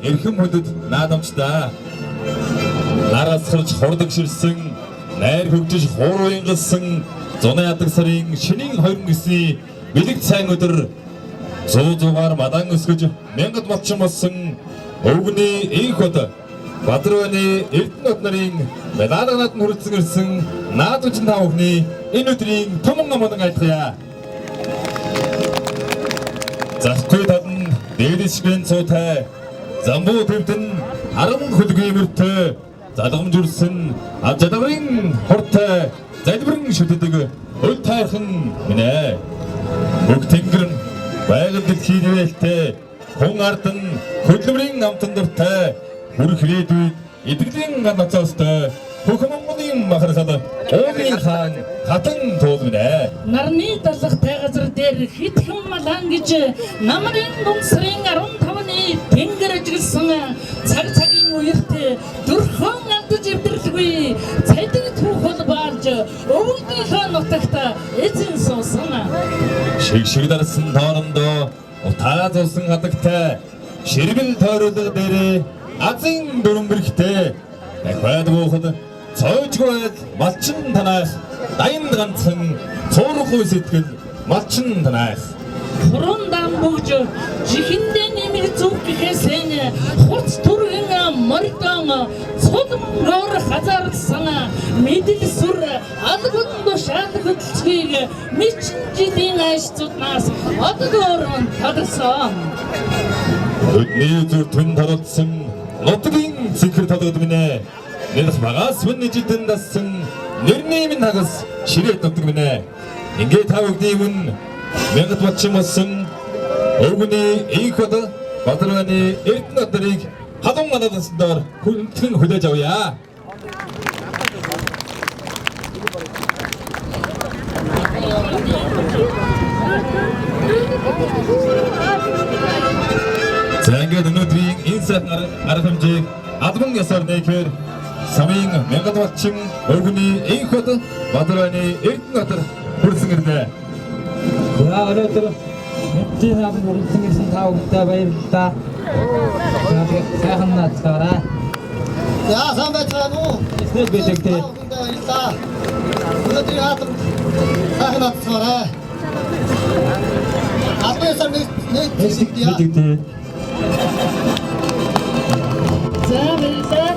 эрхэм хүндэд наадамчдаа нараас харж хордог ширсэн найр хөвжиж хуурын галсан зуны ядаг сарын шинийн 29-ний бэлэг цайн өдөр 100-аар мадан өсгөж мянгад болчин болсон өвгөний энх бод Бадрууны Эрдэнэт нарын медалагнад хүрэлцэн ирсэн наадамчин таавхны энэ өдрийн томон аман айлтгая. Захгүй тадан дээдэсгэн цуутай замбуу төвдөн арам хөлгүй мөртөө залгамжулсан авжадаврын хортой залбирэн шүтдэг өл тайрхан минь. Бүх тэнгэр байгаль дэлхийд ивэлтэй хүн ардан хөдөлмөрийн амтан дуртай хүрх ирээдүйд эдгэлийн ганцаастай бүх Монголын махархал уулын хаан хатан туул минь. Нарны далхтай газар дээр хитгэн малан гэж намрын дундсрын 15-ны тэнгэр ажигласан цаг цагийн үерт дөрхөн алдаж эвдэрлгүй цайдаг түүхэл баарж өвгөнийхөө нутагт эзэн суусан. Шиг дарсан тоорондоо утаа зулсан хадагтай ширгэл тойролго дээр азын дөрөнгөрхтэй дахиад гооход цоожгойд малчин танаах дайнд ганцхан цуурахгүй сэтгэл малчин танаах Хурун дан бүгж жихэндээ нэмэг зүг гэхээсэн хурц түргэн мордон цулмгоор хазаарлсан мэдл сүр алгын душаал хөдөлцгийг мэчин жилийн айшцуднаас оддоор тадарсан. Өдний зүр түн таралсан нутгийн зикэр талууд минь. Нэрх багаас мөн жилдэн дассан нэрний минь хагас ширээд нутг минь. Ингээд тавгдii мөн мянгад болчин болсон өвгөний энх бод Бадрууны Эрдэнэт нарыг халуун манадасдаар хүндлэн хүлээж авъя. За ингээд өнөөдрийн энэ сайхан арга хэмжээг албан ёсоор нээхээр самын мянгад болчин өвгөний энх бод Бадрууны Эрдэнэт хүрсэн ирлээ. За өнөөдөр мэдээ аван хүрсэн ирсэн та бүхэндээ баярлалаа. Сайхан наацгаарай. За сайн байцгаана уу? Эснэл бэлэгтэй. Баярлалаа. Өнөөдөр яадаг сайхан наацгаарай. Албаасаар нэг бэлэгтэй. За баярлалаа.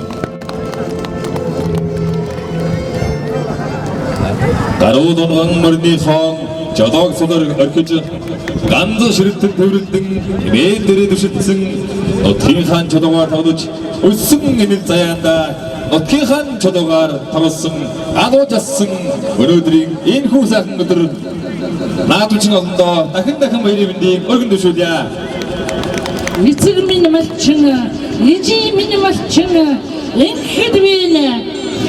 Гарууд унган мөрний хон жолоог сулар орхиж ганц ширэлтэн төвлөлдөн хэмээн дээрээ дэвшилсэн нутгийн хаан чулуугаар тоглож өссөн эмэл заяанда нутгийн хаан чулуугаар тоглосон алуу жассан өнөөдрийн энэ хүү сайхан өдөр наадамчин олондоо дахин баярын мэндийг өргөн дэвшүүлье. Эцэг минь малчин, ижи минь малчин, энхэд бийл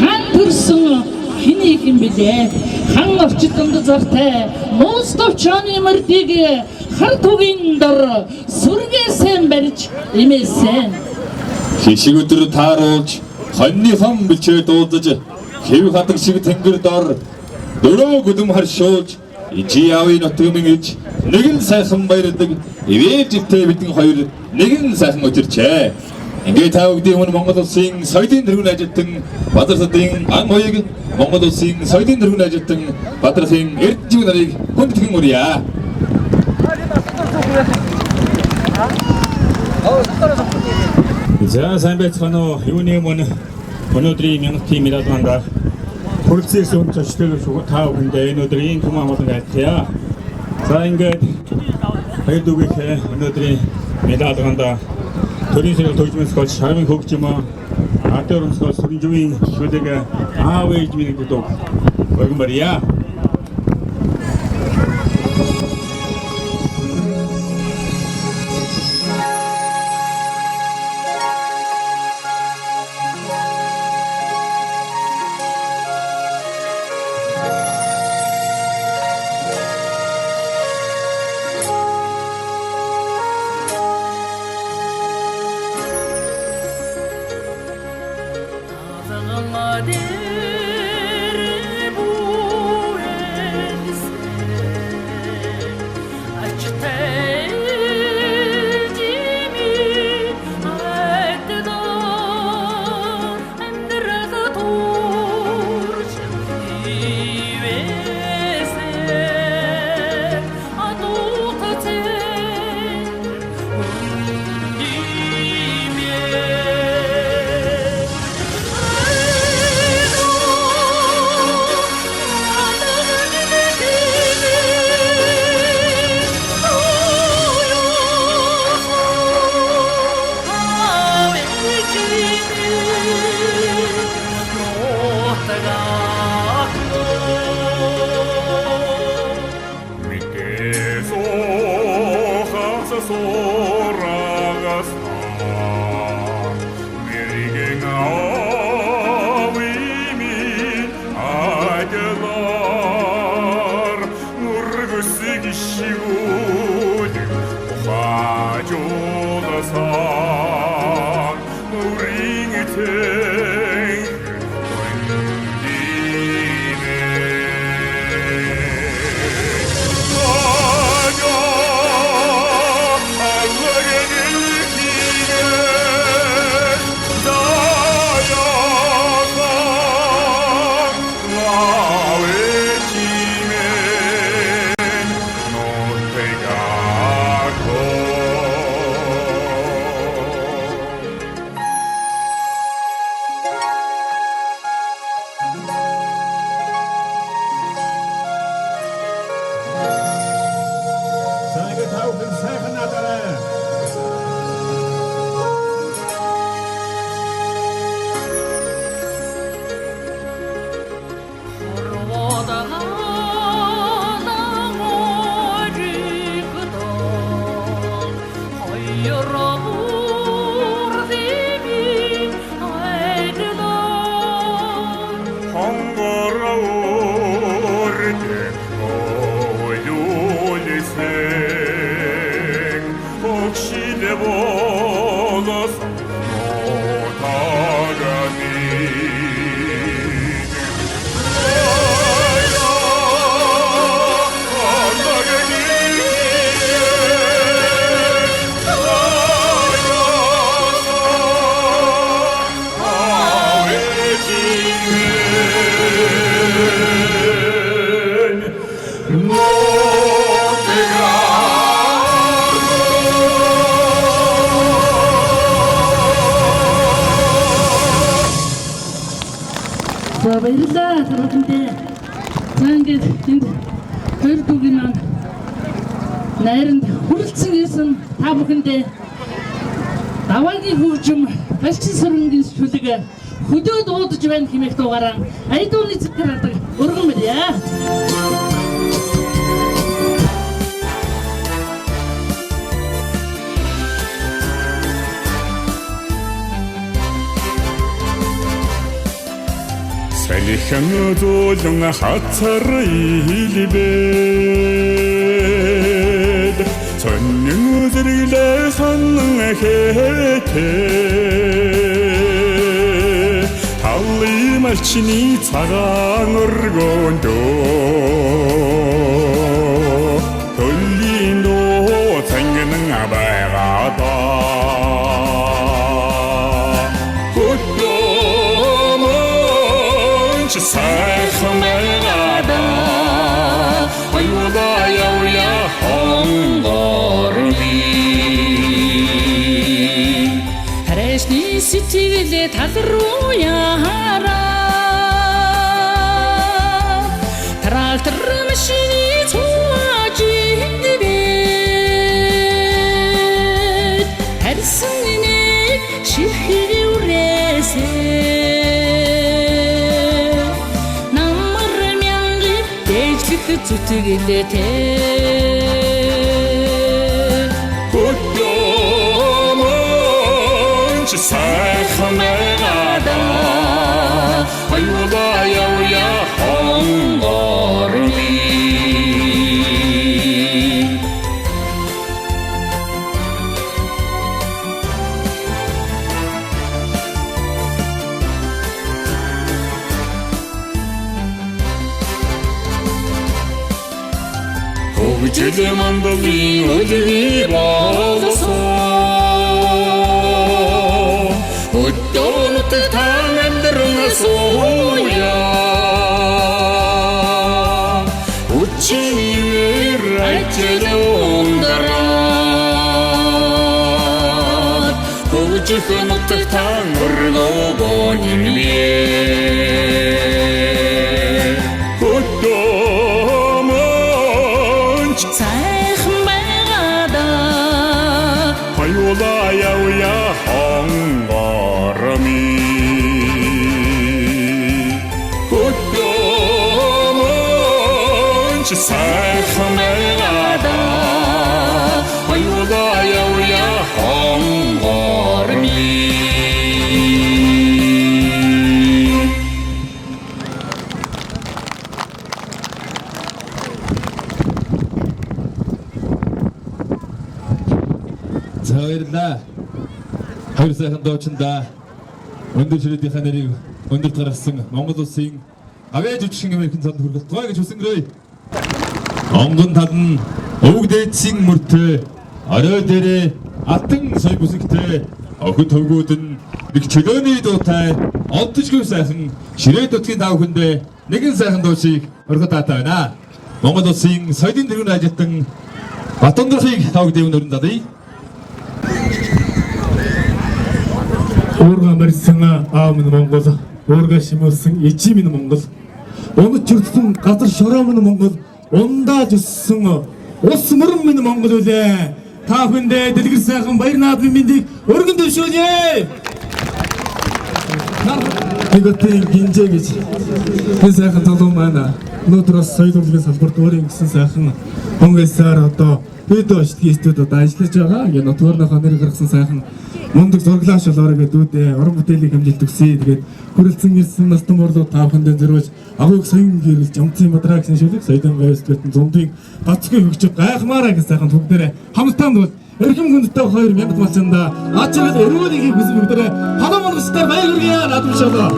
хаан төрсөн хэнийг юм бэлээ. Хан орчилдонд зартай муус товчооны мөрдийг хар тугийн дор сүргээсэн барьж имээсэн. Хишиг өдөр тааруулж хоньны хон билчээ дуудаж хэв хадаг шиг тэнгэр дор дөрөө гүдэм харшуулж ижи явын нутгийн гэж нэгэн сайхан баярдаг ивэж ивтэй бидэн хоёр нэгэн сайхан өчирчээ. Ингээд тавгдii өмнө Монгол улсын соёлын тэргүүн ажилтан Бадруудын ан хоёрыг Монгол улсын соёлын тэргүүн ажилтан Бадруудын Эрдэнэт нарыг хүндэтгэн өрье. За сайн байцгаана уу? Юуны өмнө өнөөдрийн мянгатын медалмангаар хүрэлцэн сүм зочлол та бүхэндээ энэ өдрийн том амгалан айлтгая. За ингээд хоёр дүүгээ өнөөдрийн медалганда төрийн сэрэл төгжмөс гол шармын хөгжим ардын өмсгөл сүрэнжүүийн шүлэг аав ээж минь гэдэг өргөн барья. 소라가사 미리갱아 위민 아겨lar 누르고쓰기 쉬우들 가져다사 우리의 За баярлалаа тархамтай. За ингээд энд хоёр дүүгийн маань найранд хүрэлцэн ирсэн та бүхэндээ даваагийн хөгжим Балчин сүрэнгийн шүлэг хөдөө дуудаж байна хэмээх дугаараа айдууны зэвтэр хадаг өргөн мөрья. Салихан зөөлөн хацар илбэд сонин үзэрлээ санан хэтэ талли малчны цагаан өргөндөө төллийн доо цанган байгаадаа сайхан байгаадаа оюуда явъя хонгорми Харэшны сэтгэлээ тал руу яараа трактор машины цуаж идэвэ харсан нэг ширхэгүүрээсээ зүтгэлээтэй хөдөөмөн чи сайхан байгаадаа оюуда явъя хонгорми Hücre mandalı ölü bağlasa Hüddonu tutan emdirine soya Uçin yürür acele ondarat Hücre tutan urlogon inmir Hüddonu сайхан байгаадаа оюуда явъя хонгорми хөдөөмөн чи сайхан байгаадаа оюуда За баярлалаа. Хоёр сайхан доочнда өндөр ширээдийнхаа нэрийг өндөрт гаргасан Монгол улсын авьяа жүжигчин Америкийн цанд хүргэлтгой гэж хүсэнгэрэй. Онгон тал нь өвөг дээдсийн мөртөө орой дээрээ алтан сая бүсэгтэй охид хөвгүүд нь нэг чөлөөний дуутай оддожгүй сайхан ширээ дутгийн тав хүндээ нэгэн сайхан дуушийг өргөд таатаа байна. Монгол улсын соёлын тэргүүн ажилтан Батондрохыг тавг дэвн өрн дадъя. Уурга марьсан аамын Монгол, уурга шимүүлсэн ижимэн Монгол, унаж чөрдсөн газар шороомын Монгол, ундааж өссөн ус мөрөн минь Монгол үлээ. Та бүхэндээ дэлгэр сайхан баяр наадмын мэндийг өргөн дэвшүүлье. Нэгэтийн гинжээ гэж энэ сайхан залуу маань өнөөдрөөс соёл урлагийн салбарт өөрийн гэсэн сайхан хонгойсаар одоо видео шилжих студиуд ажиллаж байгаа. Яг нотгорнохоо нэр гаргасан сайхан мундаг зураглаа шалгаараа гэдэг уран бүтээлийн хэмжилт өгсөй. Тэгээд хүрэлцэн ирсэн настан борлууд та бүхэндээ зориулж агууг соён гэрэлж өмцгийн мадраа гэсэн шүлэг соёлын байвсгалтын зундын гацгүй хөгжиж гайхмаараа гэсэн сайхан бүгдээрээ хамтаанд бол эрхэм хүндтэй 2000 малчанда ачаад өрөөлийг хүсэн бүгдээрээ ханаа монгостой баяр хүргэе наадмшаалаа.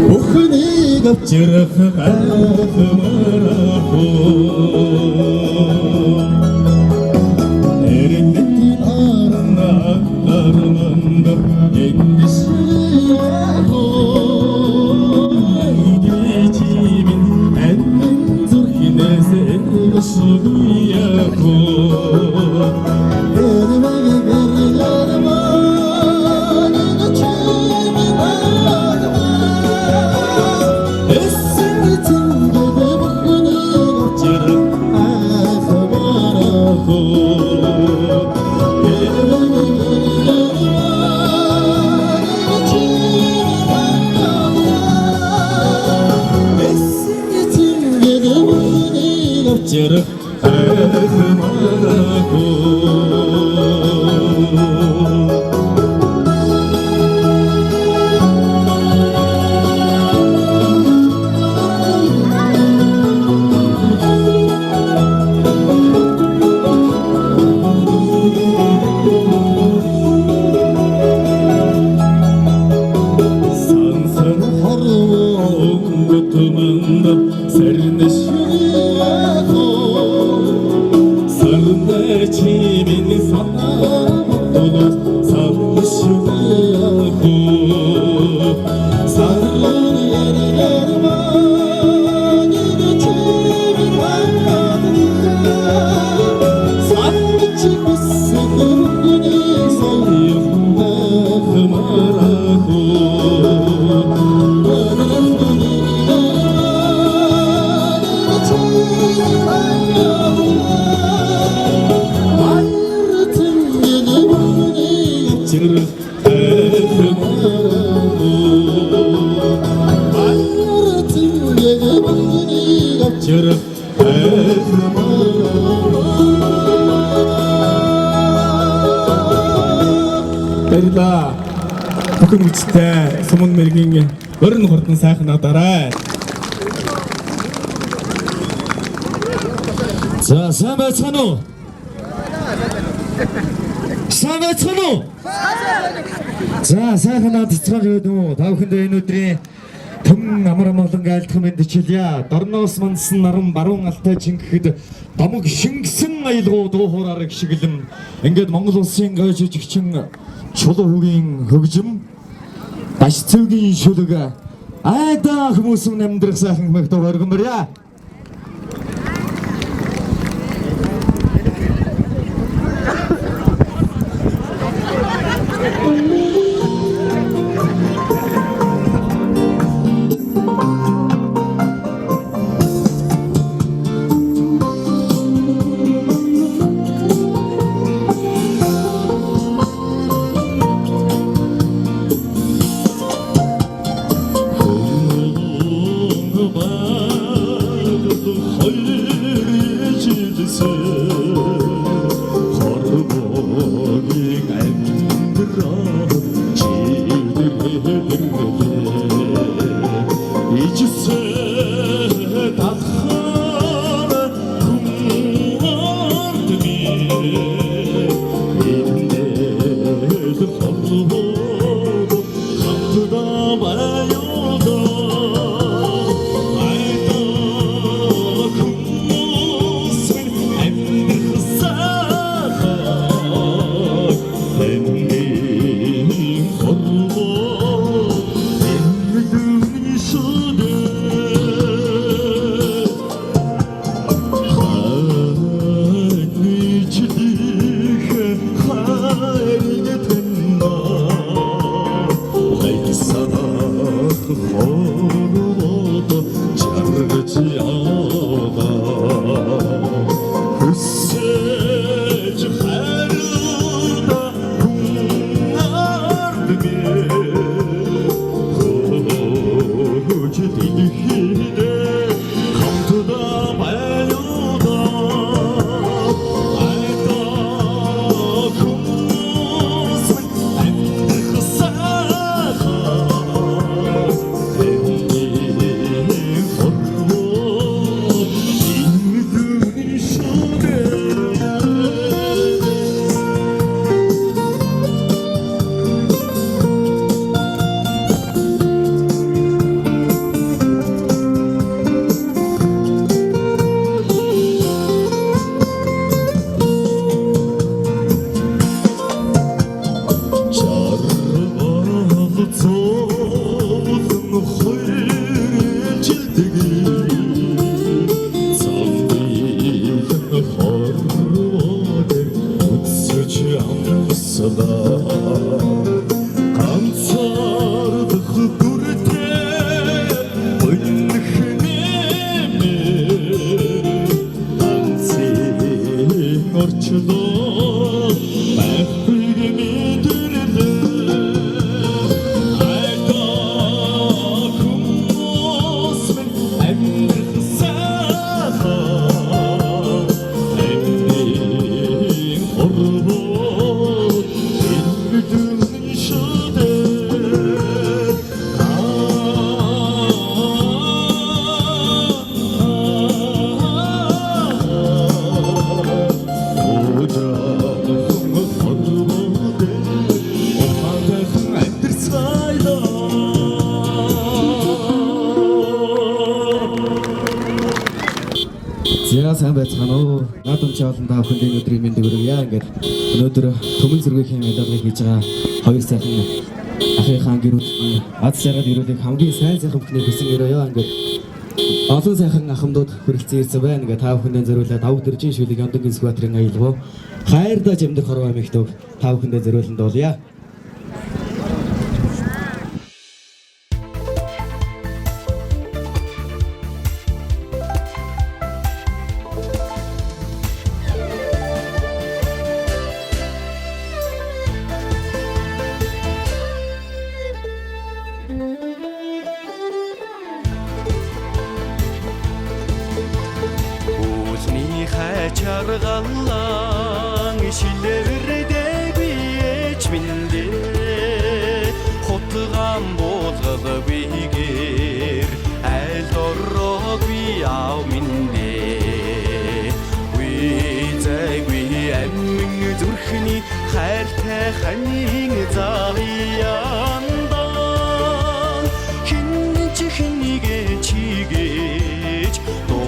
Өхнийг авчрах гайхамараху эрэндэт арнанд эндшияху идичимин аннын зүрхнээс эндшияху Баярлалаа. Бүхэн үстэй Сумын мэргийн өрн хурдан сайхан надараа. За сайн байцгаана уу? Сайн байцгаана уу? За сайхан наадцгаана гэдэг үү? Та бүхэндээ энэ өдрийн Түн амар амгалан айлтхан мэдчилье. Дорноос мандсан наран баруун алтай чингэхэд домог шингэсэн аялгуу дуу хуураар гიშгэлэн ингээд Монгол улсын гой жижигчин чулуугийн хөгжим баш цэвгийн шүлэг айдаа хүмүүсийн амьдрах сайхан мэгт өргөмөрье. За сайн байцгаана уу. Наадам чи олон та бүхэнд өнөөдрийн мэндийг хүргье. Ингээд өнөөдөр Төмөн зэргийн медалыг хийж байгаа хоёр сайхан ахыхаан гэрүүд аз жаргал ирүүлэх хамгийн сайхан бүхний хүсэн өрөөё. Ингээд олон сайхан ахмадууд хүрэлцэн ирсэн байна. Ингээд та бүхэндээ зориулаад давг дэржин шүлэг Яндгийн скватрын аялгау хайрдаа жимдэр хорвоо мэгтөг та бүхэндээ зориулсан дуулъя. Чаргалан шилэрдэ бич миндэ хотган болгол бигэр айл дорог би ав миндэ ви зэг ви амин зүрхний хайртай ханиг заяанда хин ч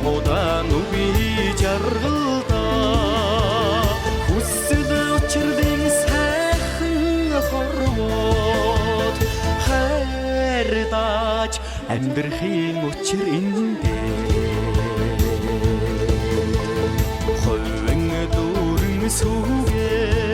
Удаан үгүй жаргалдаа хүсэл учрын сайхан хорвоод хайртаж амьдрахын учир эндээ хойвен дүүрэн сүгэн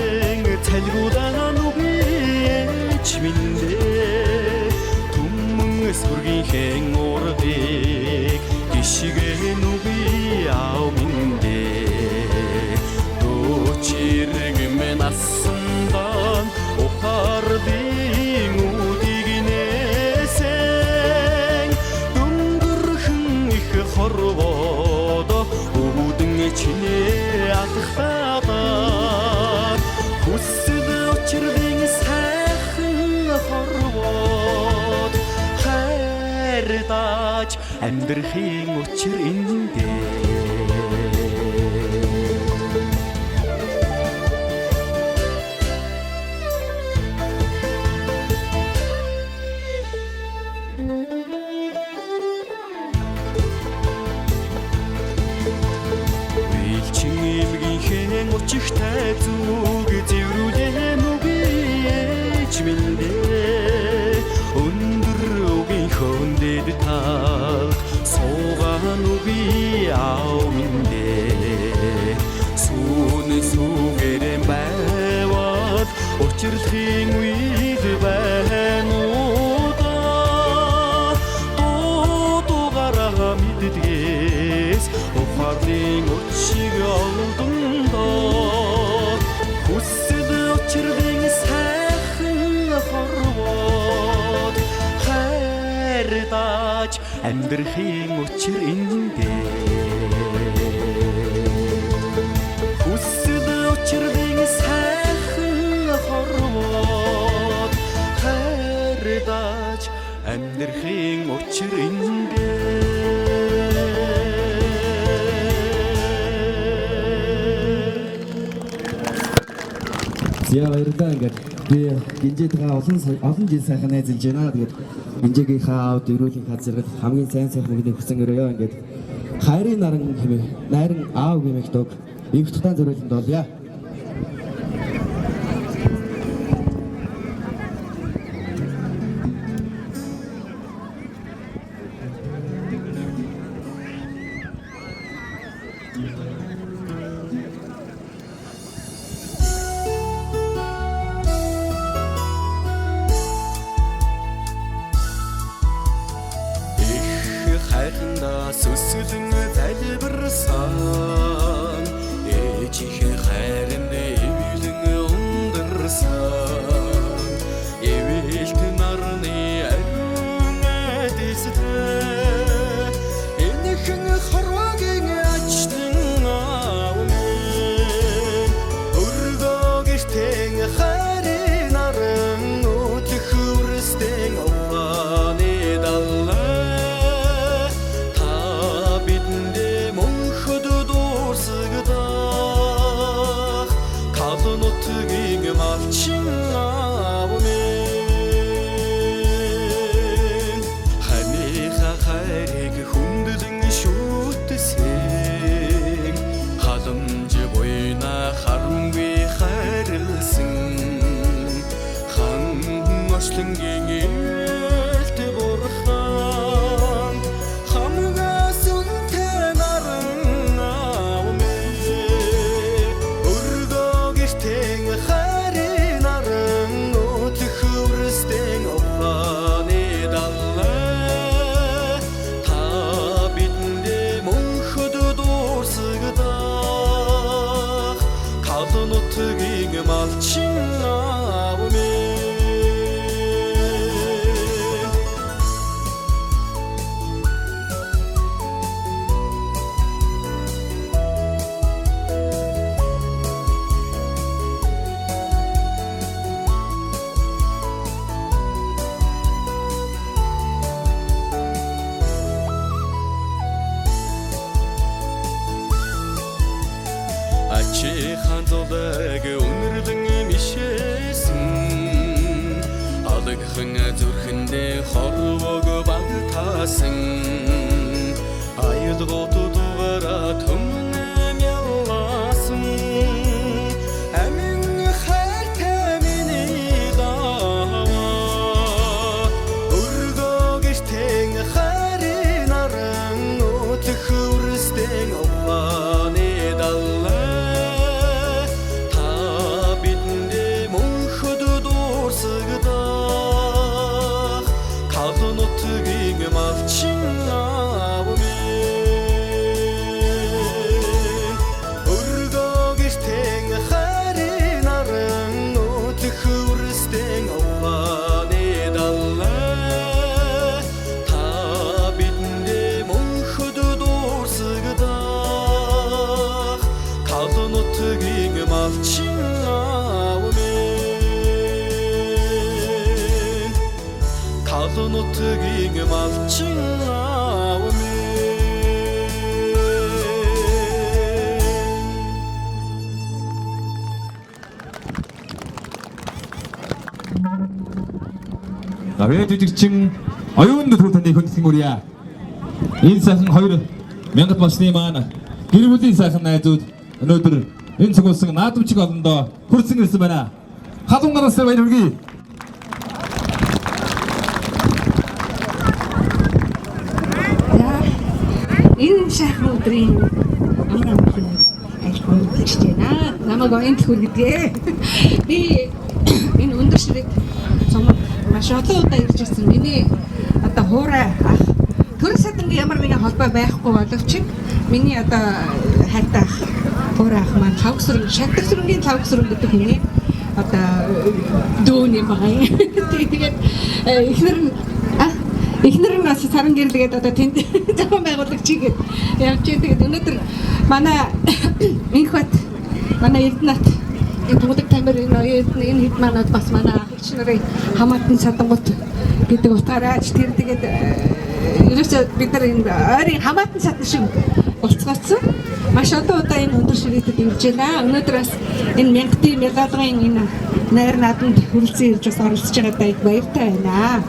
цалгуудаан үгүй чимэндээ түмэн сүргийнхээ урдыг гიშгэн үгүй аав миндээ дочирэг мен асандан ухардын үдийг нээсэн дүнгэрхэн их хорвоод өвдөн чинээ атгахтаа хүсэл учрын сайхан хорвоод хайртаж амьдрахын учир эндээ Учигтай зүг зэврүүлэн үгүй чимэндээ өндөр үгийн хөндөд тал суугаан үгүй аав миндээ сүүн сүгэрэн байвал учирлахын үед байнуудаа дуугараа мэддгээс ухаарлын учиг олдон хүсэл учрын сайхан хорвоод хайртаж амьдрахын учир эндээ хүсэл учрын сайхан хорвоод хайртаж амьдрахын учир эндээ Яа баярлалаа ингээд би гинжээтэйгээ олон жил сайхан найзалж байна. Тэгээд гинжээгийнхээ аавд өрөөлийн хазаргад хамгийн сайн мөгний хүсэн өрөөё ингээд хайрын наран хэмээх найран аав гэмэх дог их тухайн зориуланд болъё. Сүсэлэн залбирсан ээжийнхээ хайранд эвлэн ундарсан эвэлт нарны ариун эдэстэй энэхэн хорвогийн ачтан аав минь өргөө гэртэн хайрын наран өтөх үрстэн овааны даллаа малчин аав минь ханиха хайрыг хүндлэн шүтсэн халамж буйна харамгүй хайрлсан хан ослонгийн элт бурхан хамгаас үнтэй наран аав минь өргөө гэртэн малчин аав минь ачи ханзодаг үнэрлэн мишээсэн алагхан зүрхэндээ хорвог багтаасан аюул готод нутгийн малчин аав Авээ жижигчин оюун төв таны хүндэтгэн үрье. Энэ сайхан 2000 болсны маань гэр бүлийн сайхан найзууд өнөөдөр энэ цугулсан наадамчиг олондоо хүрсэн ирсэн байна. Халуун гараас баяр хүргэе. Энэ сайхан өдрийн амраа ажил хийж байна. Намайг оюун хүргэдэг. Би энэ өндөр ширэг цомог маш олон удаа ирж ирсэн. Миний одоо хуурай ах төрөг садангийн ямар нэгэн холбоо байхгүй боловч миний одоо хайртай ах хуурай ах маань тавгсрын шатгсрынгийн тавгсрын гэдэг хүний одоо дүүний байгаа юм. Тэгээд эхнэр нь бас саран гэрлгээд одоо тэнд зохион байгуулагч хийгээд явж байгаа. Тэгээд өнөөдөр манай инх бат манай Эрдэнэт энэ бүгд тамир энэ хэд манад бас манай агч нарын хамаатан садангууд гэдэг утгаараа тэр тэгээд ерөөсөө бид нар энэ ойрын хамаатан садан шиг болцгооцсон. Маш олон удаа энэ өндөр ширээтэд ирж байна. Өнөөдөр бас энэ мянгатын мелодгийн энэ найр наадамд хүрэлцэн ирж бас оролцож байгаадаа их баяртай байна.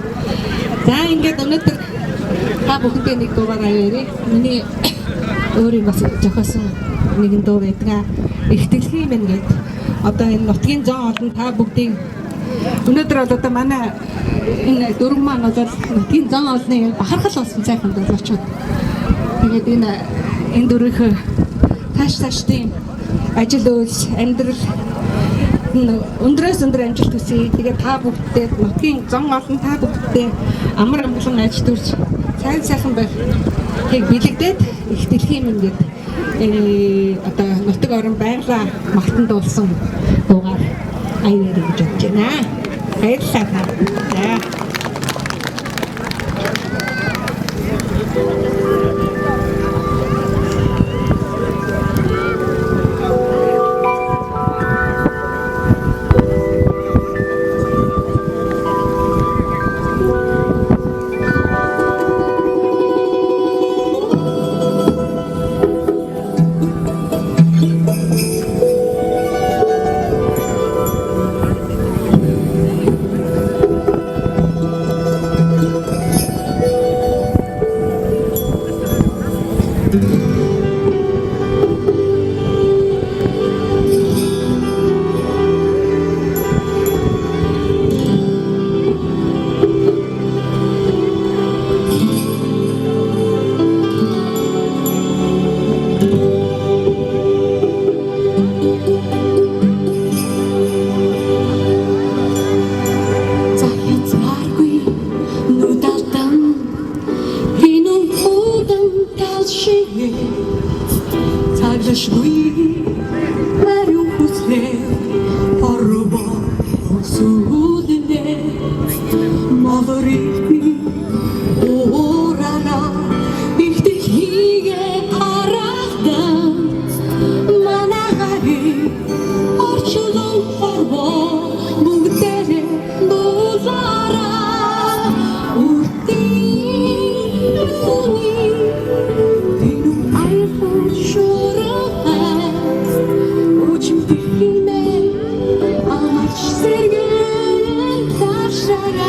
За ингээд өнөөдөр та бүхэндээ нэг дуугаар аяарыг. Миний өөрийн бас зохиосон нэгэн дуу байдаг. Ихтэлхий мэн гэдэг. Одоо энэ нутгийн зон олон та бүгдийн өнөөдөр бол одоо манай энэ дөрөв маань бол нутгийн зон олны бахархал болсон сайхан боловч тэгээд энэ дөрвөх тааш-таашдын ажил үйл амьдрал өндрөөс өндөр амжилт хүсье. Тэгээд та бүгдээ нутгийн зон олон та бүгдээ амар амгалан ажил төрж сайн сайхан байх хийг бэлэгдээд их дэлхийн минь гэдэг одоо нутаг орон байгалаа магтан дуулсан дуугаар аяарыг гэж бодож байна. Баярлалаа. За. Sergen taşlara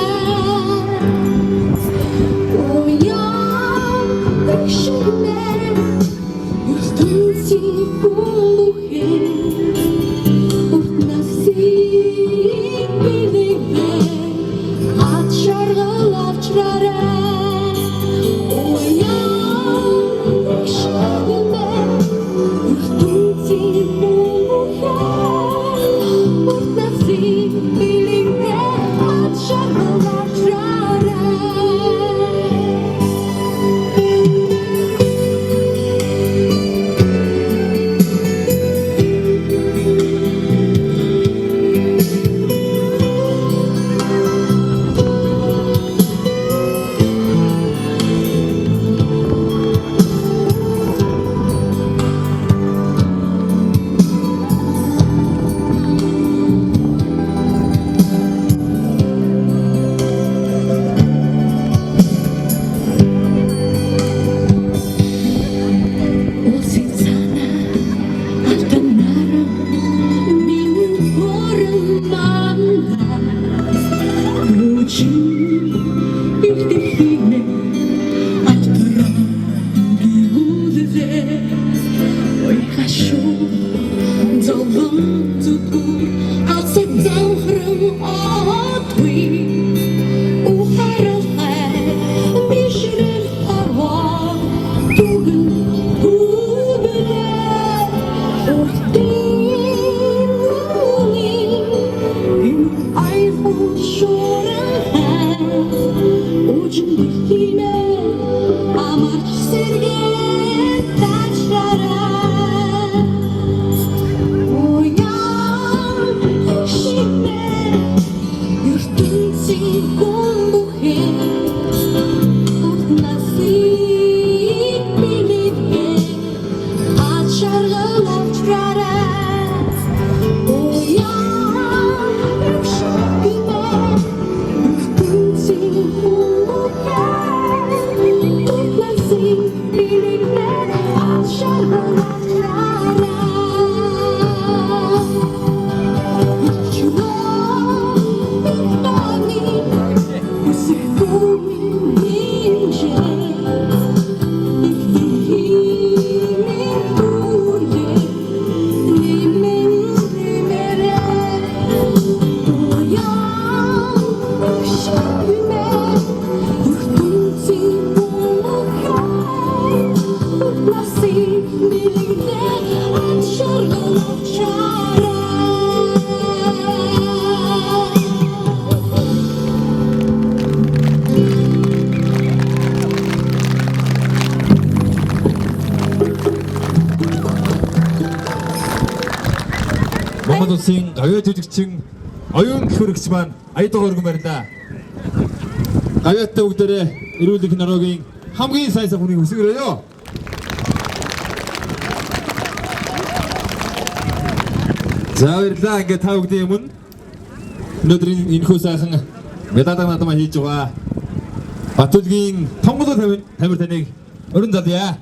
Монгол улсын гавьяа жүжигчин оюун хөрөгч маань Аядаг өргөн барина. Гавьяатай бүгдээрээ эрүүл их норогийн хамгийн сайн хүнийг хүсгээрэй. За баярлалаа. Ингээд та бүгдийн өмнө өнөөдрийн энэхүү сайхан медаль надад хийж байгаа Батүлгийн Тонголоо тамир таныг өрн залъя.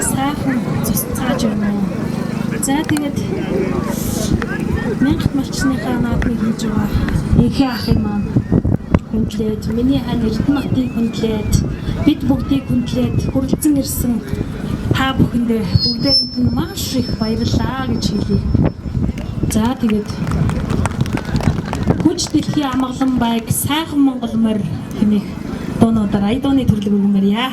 Сайхан цааж байна. За тэгээд мянгат малчныхаа наадмыг хийж байгаа. Ихээ ахын маань хүндлээд, миний хань Эрдэнэтийг хүндлээд, бид бүгдийг хүндлээд хүрэлцэн ирсэн та бүхэндээ бүгдээрэнд нь маш их баярлалаа гэж хэлье. За тэгээд хүч дэлхийн амгалан байг сайхан Монгол морь хэмээх дуунуудаар Аядааны төрлөг өгмөрье.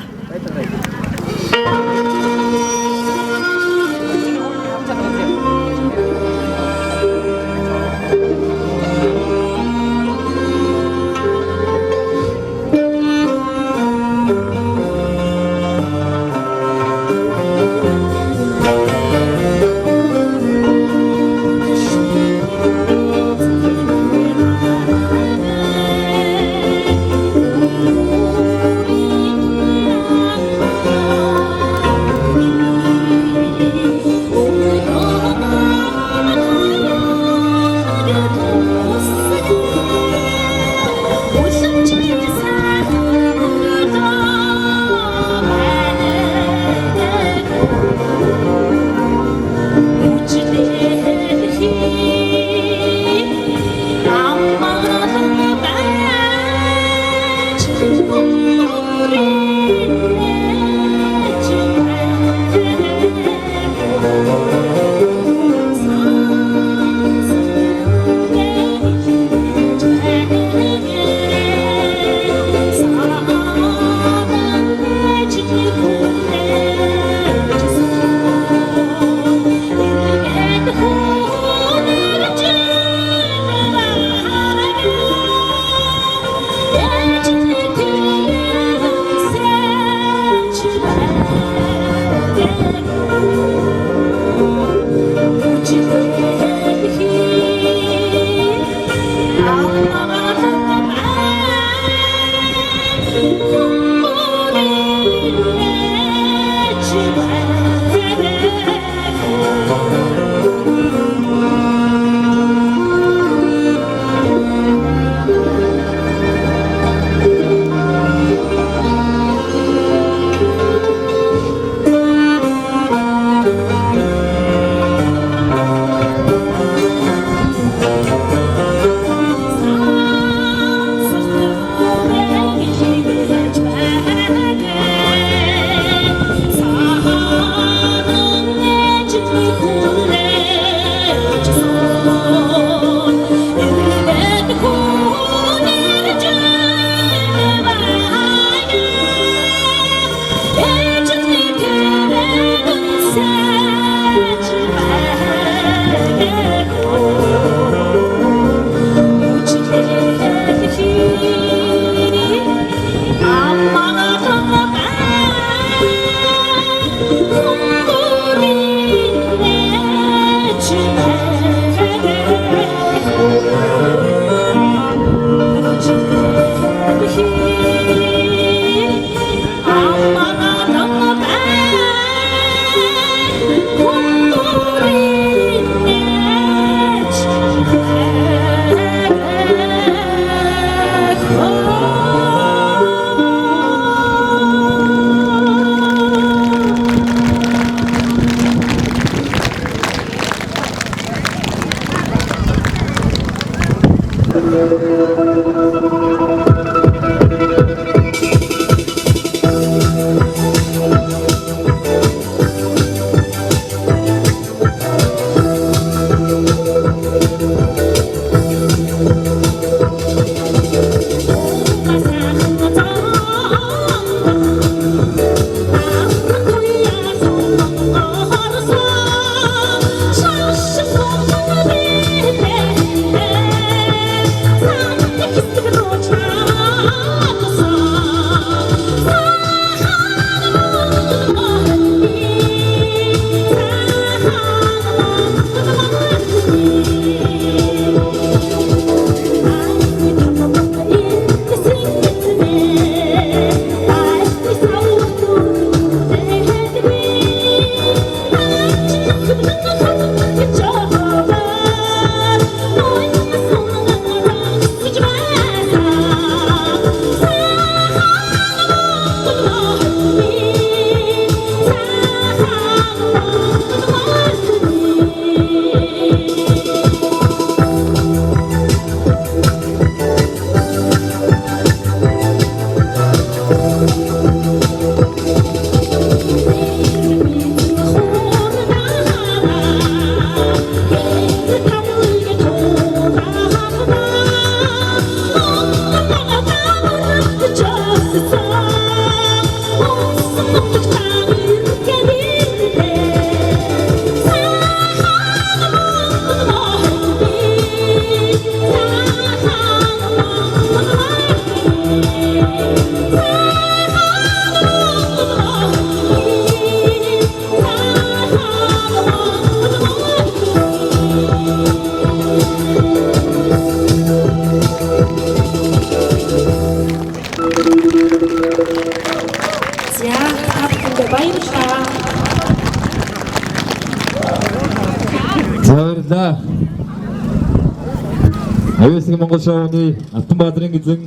Монгол шоуны Алтанбаатарын эзэн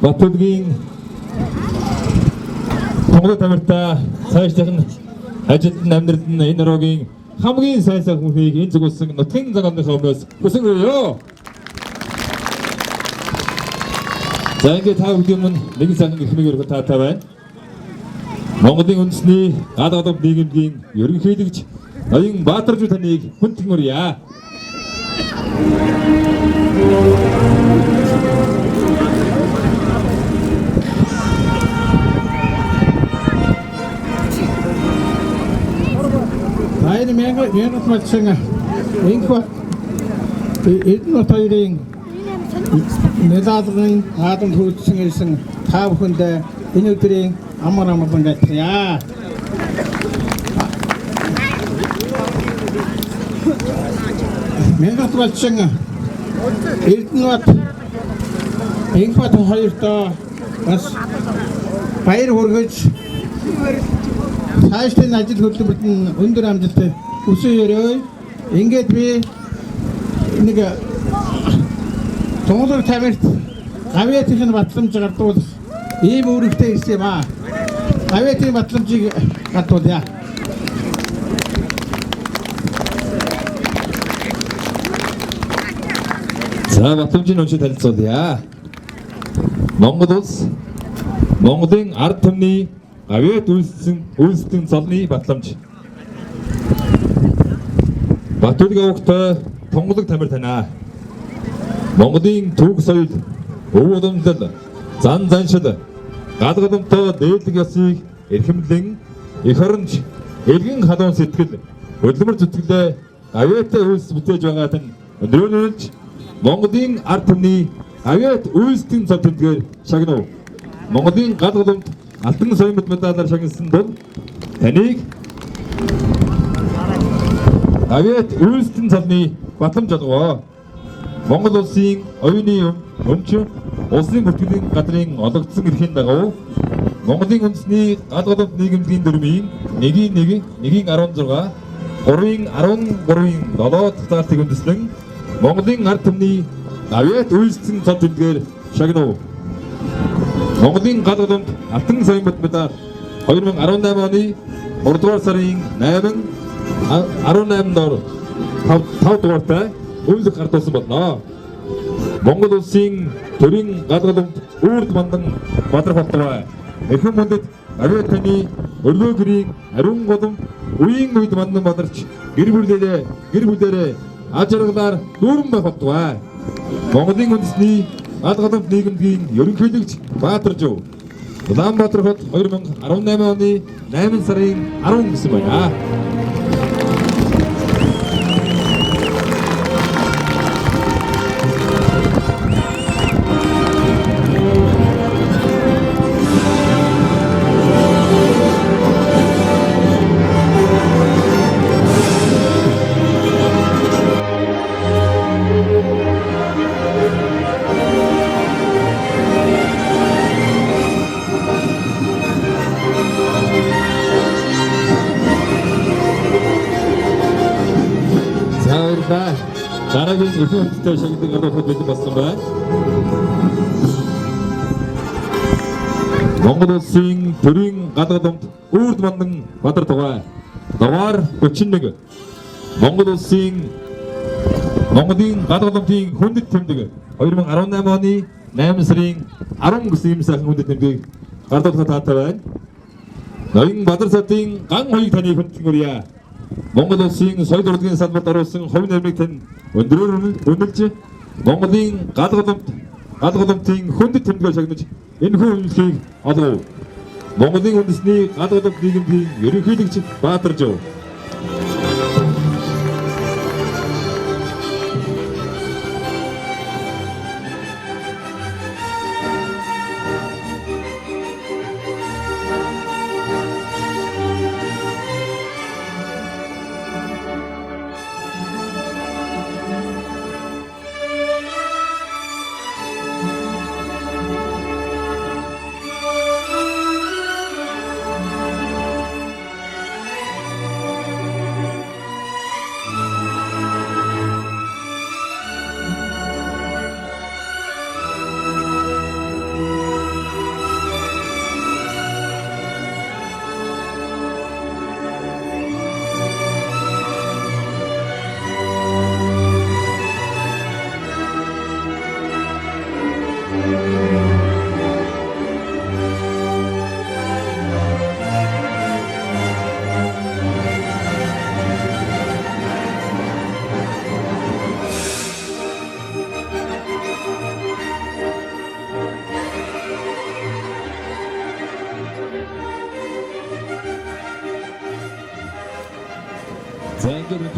Батүлгийн Монгол тамиртаа цаашдын ажилтны амьдралд нь энэ рогийн хамгийн сайн хүнийг энэ зүгүүлсэн нутгийн загварны өмнөөс хүсэнгүйё. За ингээд та бүхэн мөн нэгэн цагийн ихмийг өргөх таатай байна. Монголын үндэсний гадаад нийгмийн ерөнхийлөгч Ноён Баатаржуу таныг хүндхэн өрье. Айны мянга малчинга инхо эднот хоёрын медалын аадам хүрсэн ирсэн та бүхэндээ энэ өдрийн амар баярлалаа. Мянга малчинга эднот инхо хоёртоо бас баяр хүргэж цаашдын ажил хөдөлмөрт нь өндөр амжилт хүсье. Ингээд би нэг Монгол тамирт гавьяатын батламж гардуулах ийм үүрэгтэй ирсэн юм аа. Гавьяатын батламжийг гардуулъя. За батламжийн өншөд танилцуулъя. Монгол улс Монголын ард түмний гавьяат үйлсдэн цолны батламж. Батүлгийн огтой Тонголог тамир танаа. Монголын түүх соёл, өв уламжлал, зан заншил, галгаламжтай дээдлэг ёсыг эрхэмлэн эх оронч элгэн халуун сэтгэл хөдөлмөр зүтгэлээ гавьяатай үйлс бүтээж байгаад нь өнөөлж Монголын ард түмний гавьяат үйлсдэн цол тэмдгээр шагнав. Монголын галгаламж алтан соёмд медалаар шагнасан бол таныг гавьяат үйлсдэн цолны батламж олгоо. Монгол улсын оюуны өмч улсын бүртгэлийн газрын олгогдсон эрхийн дагуу Монголын үндэсний галгаламж нийгэмлэгийн дүрмийн 1-1-1-16 3-13-7 дахь залтыг үндэслэн Монголын ард түмний гавьяат үйлсдэн цол тэмдгээр шагнав. Монголын галгаламж алтан соёмд медаль 2018 оны 3 дугаар сарын 18 дор 5 дугаартай үйлдэх гардуулсан болно. Монгол улсын төрийн галгаламж үрд мандан Бадарбатбай эрхэм мөндөд гавьяатны өргөө гэрийн ариун голом үеийн үед мандан бадарч гэр бүлээрээ аж аргалаар дүүрэн байхтугай. Монголын үндэсний галгаламж нийгэмийн ерөнхийлөгч Баатаржуу Улаанбаатар хот 2018 оны 8 сарын 10 гэсэн байна. Дараагийн өрхөөнтэй шагнадаг албад бэлэн болсон байна. Монгол улсын төрийн галгаламж үрд мандан Бадарбатбай дугаар 41 Монголын галгаламжийн хүндэт тэмдэг 2018 оны 8 сарын 10 гэсэн юм сайхан хүндэт тэмдгийг гардуулах таатай байна. Ноён Бадарсатын ган хоёрыг таны хүндхэн өрье. Монгол улсын соёл урлагийн салбарт оруулсан хувь нэмрийг тань өндөрлж Монголын галгаламжийн хүндэт тэмдгээр шагнаж энэ хүн үнэлгийг олгов. Монголын үндэсний галгаламж нийгэмийн ерөнхийлөгч Баатаржуу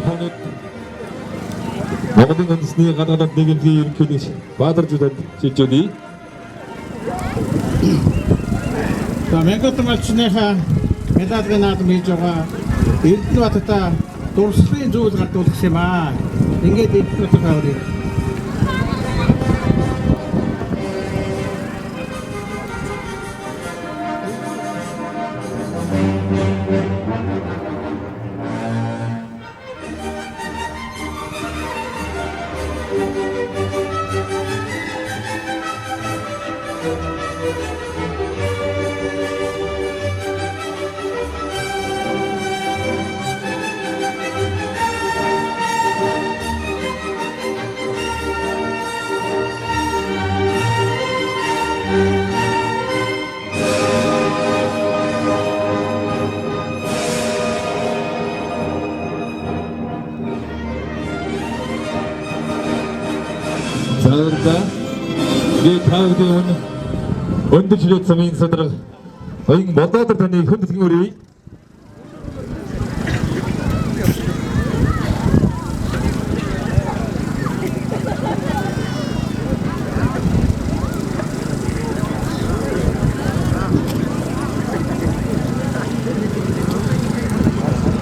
хоног Монголын үндэсний гадаад нийгмийн ерөнхийлөгч Баатаржуудад шилжүүлээ. За Мянгатай малчныхаа медальгийн наадам хийж байгаа Эрдэнэбаттай дурслын зүйл гардуулах юм аа. Ингээд Эрдэнэбатай хаврыг. Зааварда ний таавдын өндөр жилет замын содрог оюун бодоод таны хүндэтгэн өрий.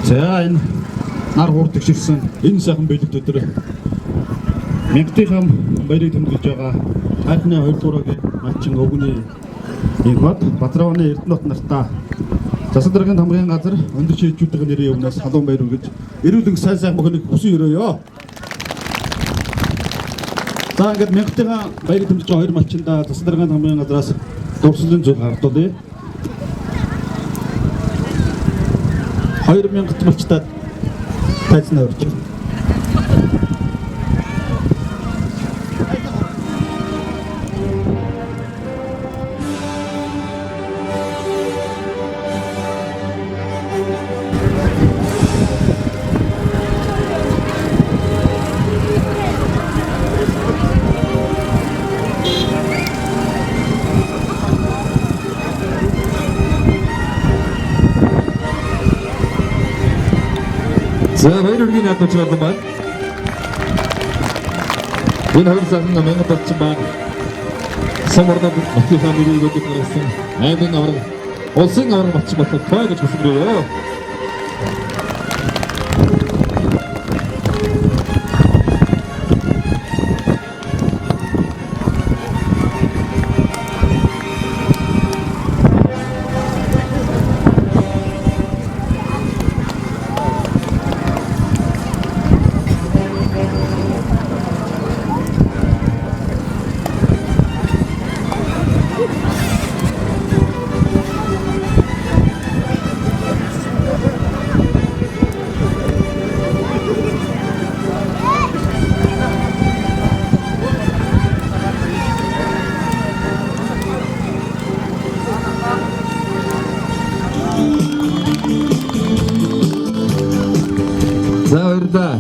За энэ нар хуурдаг ширсэн энэ сайхан бэлэг өдөр Мянгатай баярыг тэмдэглэж байгаа хайрны 2 дуурайгийн малчин өгний их бат Батрааны Эрдэнэбат нартаа засаг даргын хамгааллын газар өндөр шийдвэрийн нэрийн өмнөөс халуун баяр үргэж эрүүлэн сайн мөхөнийг хүсэн өрөөё. За ингээд Мянгатай баярыг тэмдэглэж байгаа 2 малчиндаа засаг даргын хамгааллын газраас дурслын зүйл гардуулъя. 2000 малчтад тайзнаа өрч. За баяр үргийн наадмч болон байна. Энэ хоёр цагаан Мянгатай баг самурнад Батлын нэрийг өгдөг гэсэн аймгийн авраг улсын авраг болчих болов тоо гэж хүсэвээ. За баярлалаа.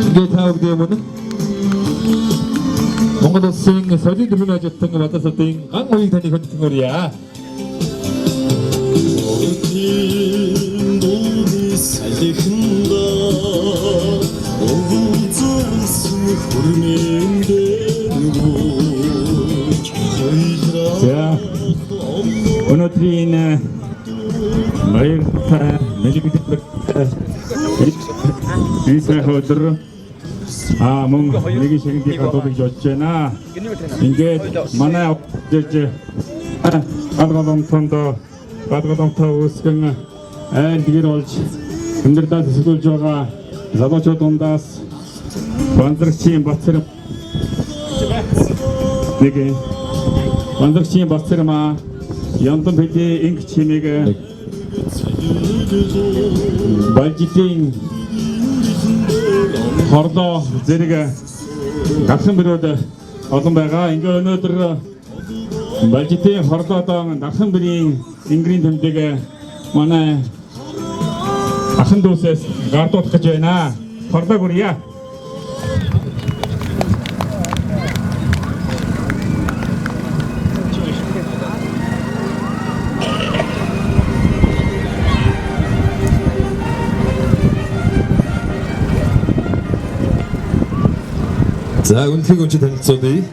Ингээд таавдын өмнө Монгол улсын соёлын төрийн ажилтан Батасатын ган хоёрыг таны хөндсөн өрье. За өнөөдрийн баяртай мэлбэдэх Ийсэй хөдөр мөн нэг шигний хатуудыг жолж байна. Ингээд манай дэж гадгаламтаа үүсгэн айл гэр болж өндөрдөө төсөөлж байгаа залуучууд дундаас Банзарчийн Батцэр нэг Банзарчийн Батцэрмаа яндан бэдээ инг чимэг Балжитын хордоо зэрэг гарсан бэрүүд олон байгаа. Ингээ өнөөдөр Балжитын хордоодоо гарсан бэрийн ингрийн тэмдэг манай асан дүүсээс гардуулах гэж байна. Хордоо гүрье. За үнэлгийг өнч танилцуулъя.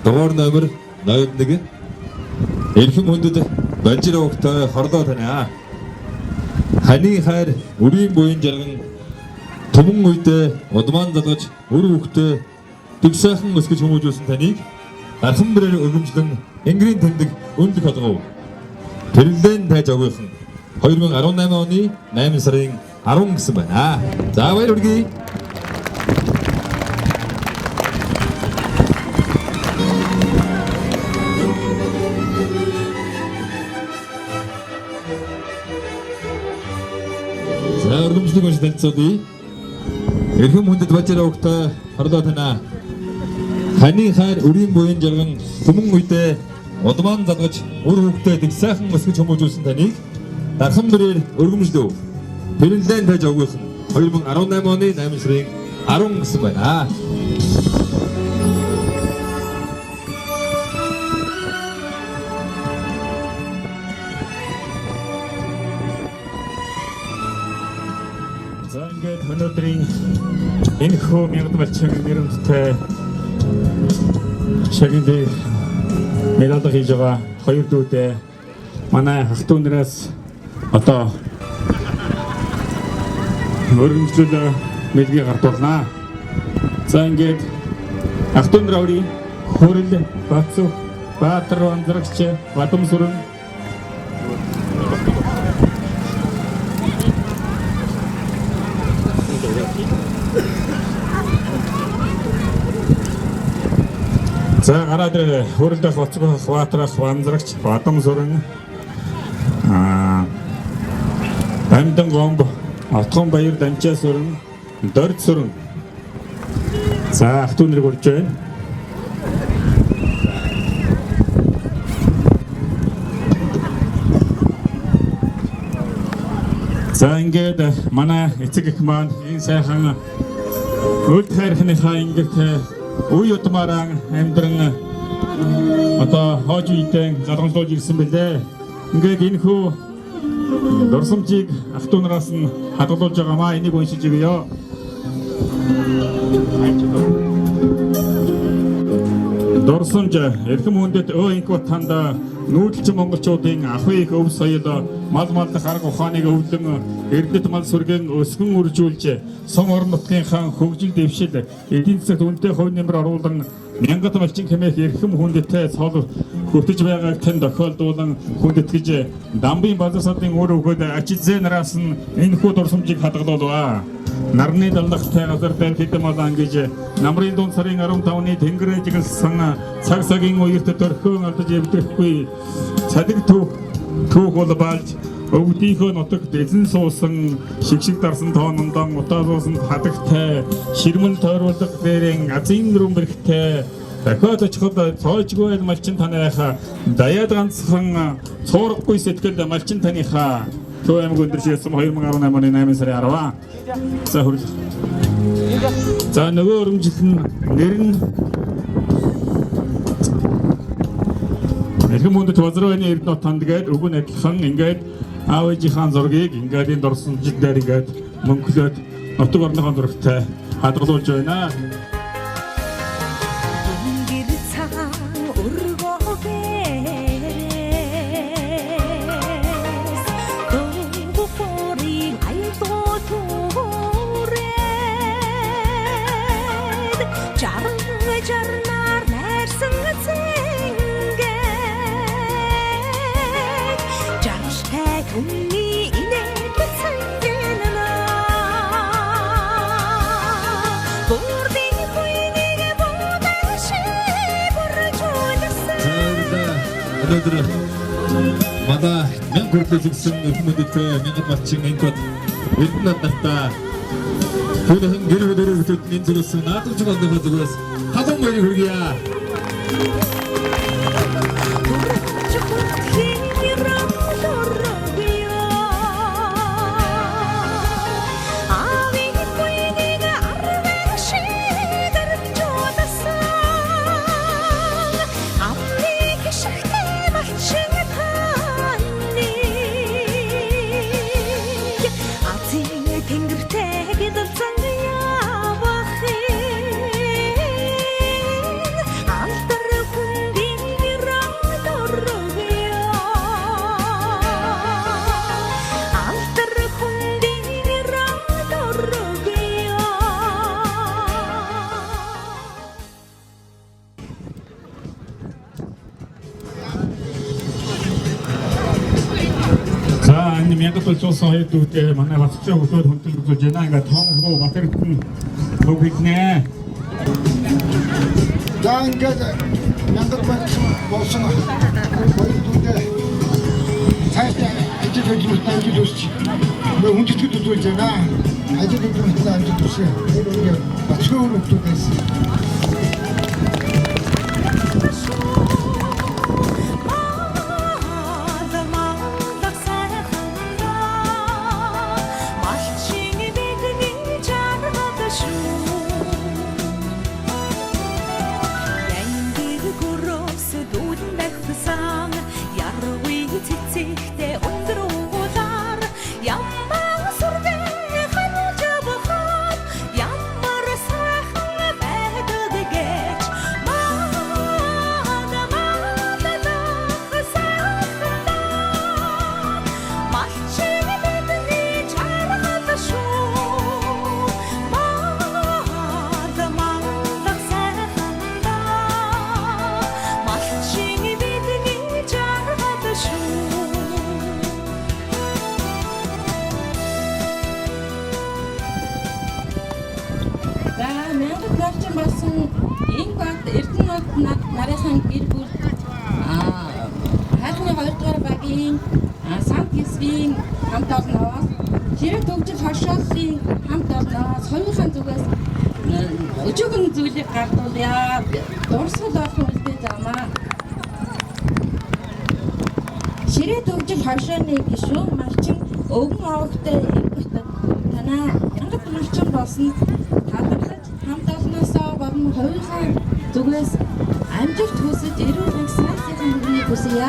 Дугаар номер 01 Эрхэм хүндэд Банжира өгтөй хорлоо таниа. Ханы хайр үрийн буян жарган туман үедээ удмаан залгаж өр хөвгтөө тэг сайхан өсгөж хүмүүжүүлсэн таныг архан бэрээр өргөмжлөн Ингрийн тэмдэг өндөг холгов. Тэрэлдэн тайж өгөөхөн 2018 оны 8 сарын 10 гэсэн байна. За баяр хүргэе. За өргөмжлөг өнч танилцуулъя. Эрхэм хүндэд Банжира өгтөй хорлоо танаа. Ханы хайр үрийн буян жарган түмэн үедээ удмаан залгаж өр хөвгтөө тэг сайхан өсгөж хүмүүжүүлсэн таныг дархан бэрээр өргөмжлөв. Тэрэлдэн тайж өгөөхөн 2018 оны 8 сарын 10 гэсэн байна. За ингээд өнөөдрийн энэ хөө мянга балчиг нэрмжтэй шагнэд медаль хийж байгаа хоёр дүүдээ манай ах トゥ нараас одоо өргөмжлөл мэлгийг гартуулнаа. За ингээд ах トゥ нар өөрийн хөрөл бацуу баатар анзрагч Бадам сүрэн За гараад хөрөлдөх боцгоо хваатрах ванзрагч Бадам сүрэн Амдан гомб Отгон баяр Данчаа сүрэн Дорд сүрэн за ах トゥ нарыг урьж байна. За ингээд манай эцэг их маань энэ сайхан үлд хайрхныхаа ингээд үе удмаараа амьдран одоо хож үйдэн залгамжлуулж ирсэн бэлээ. Ингээд энэ хүү дурсамжийг ах トゥ нараас нь хадгалуулж байгаамаа. Энийг уншиж өгье. Дурсамж эрхэм хүндэт инкот танда нүүдэлчин монголчуудын ахуй их өв соёл мал малдах арга ухааныг өвлөн эрдэт мал сүргэн өсгөн үржүүлж сум орон нутгийнхаа хөгжил дэвшил эдийн засагт үнэтэй хувь нэмэр оруулан мянгат малчин хэмээх эрхэм хүндэттэй цол хүртэж байгааг тань тохиолдуулан хүндэтгэж дамбын базар садын өөр өгөөд ачизээ нараас нь энэ хүү дурсамжийг хадгалуулваа. Нарны даллахтай газар дээр хэдэм малан гэж намрын дунд сарын 15-ны тэнгэрээ жигэлсэн цаг цагийн үерт төрхөн алдаж эвдэхгүй цадиг түүх бол баалж өвдийнхөө нутагт эзэн суусан шигшиг дарсан тоонондон утаасуусан хадагтай ширмэн тойруулах дээрэн азийн румбэрхтэй дахиад очиход цоожгүй малчин таныхаа даяад ганцхан цуурахгүй сэтгэл малчин таныхаа Төв аймаг өндөршөөсөн 2018 оны 8 сарын 10. За хүрл. За нөгөө өргөмжлөл нь нэр нь эрхэм хүндэт Базрооны Эрдэнэт танд гээд өгөн адилхан ингээд аав ээжийнхээ зургийг ингээд энэ дурсамжид дээр ингээд мөнхлөөд нутаг орныхон зурагтай хадгалуулж байна. Өнөөдөр манай мянга хүртэлсэн хүмүүстээ мянган малчин инкод Эрдэнэт нартаа түүнийхэн гэр бүлэрээ хөтөлбөрийн зүгээс наадамж голдох зүгээс халуун баяр хүргье. мянгат болчихсон хоёр дүүтэй манай батцаа өсөөд хөндлөж үзүүлж байна. Ингээд том хөө батэрдэн төгөлнэ. За ингээд мянгат болсон хоёр дүүтэй цаашдаа ажил үзүүлж мөн хүндэтгэж үзүүлж байна. Ажил үзүүлж амжилт хүсье. Энэ батцаа хүмүүстээс нарийнхан гэр бүл хайрхны 2 дугаар багийн самт хэсгийн хамт олноос Ширээ төгжил хашааллын хамт олноос хоёрын зүгээс өчигөн зүйлийг гардуулъя. Дурсгал олох үлдээ замаа. Ширээ төгжил хашааны гишүүн малчин өвгөн овогтой импортод танаа янгат малчин болсон талархаж хамт олноосоо болон хоёрын зүгээс амжилт хүсэж эрүүл мэндийн сайхан бүхнийг хүсье.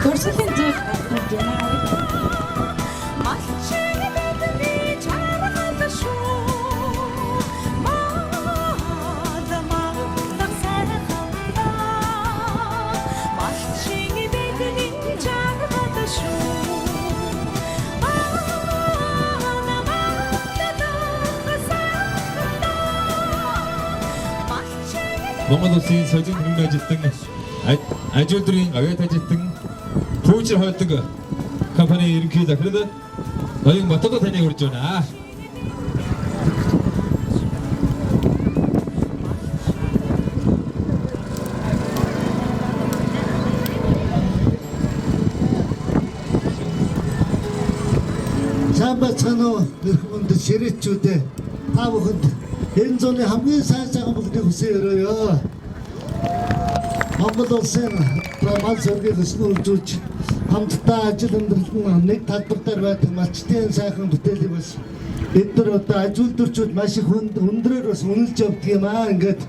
Дурсгалын зөв гардуулж байна. Монгол Улсын соёлын хөрөнгө ажилтан ажилтны авиат ажилтан Фүүчер хойлдог компани ерөнхий захирал Ноён Батод таныг урьж байна. Самбацано нэрхэнд ширээчүүдээ та бүхэнд энэ зуны хамгийн сайн бүхнийг хүсье өрөөё. Монгол Улсын мал сөргийг өснүүлж хамтдаа ажил өндөрлөн нэг талбартаар байдаг малчтын сайхан бүтээлийг бас бид нар одоо ажилтнууд маш их өндрөөр бас үнэлж явдаг юм аа. Ингээд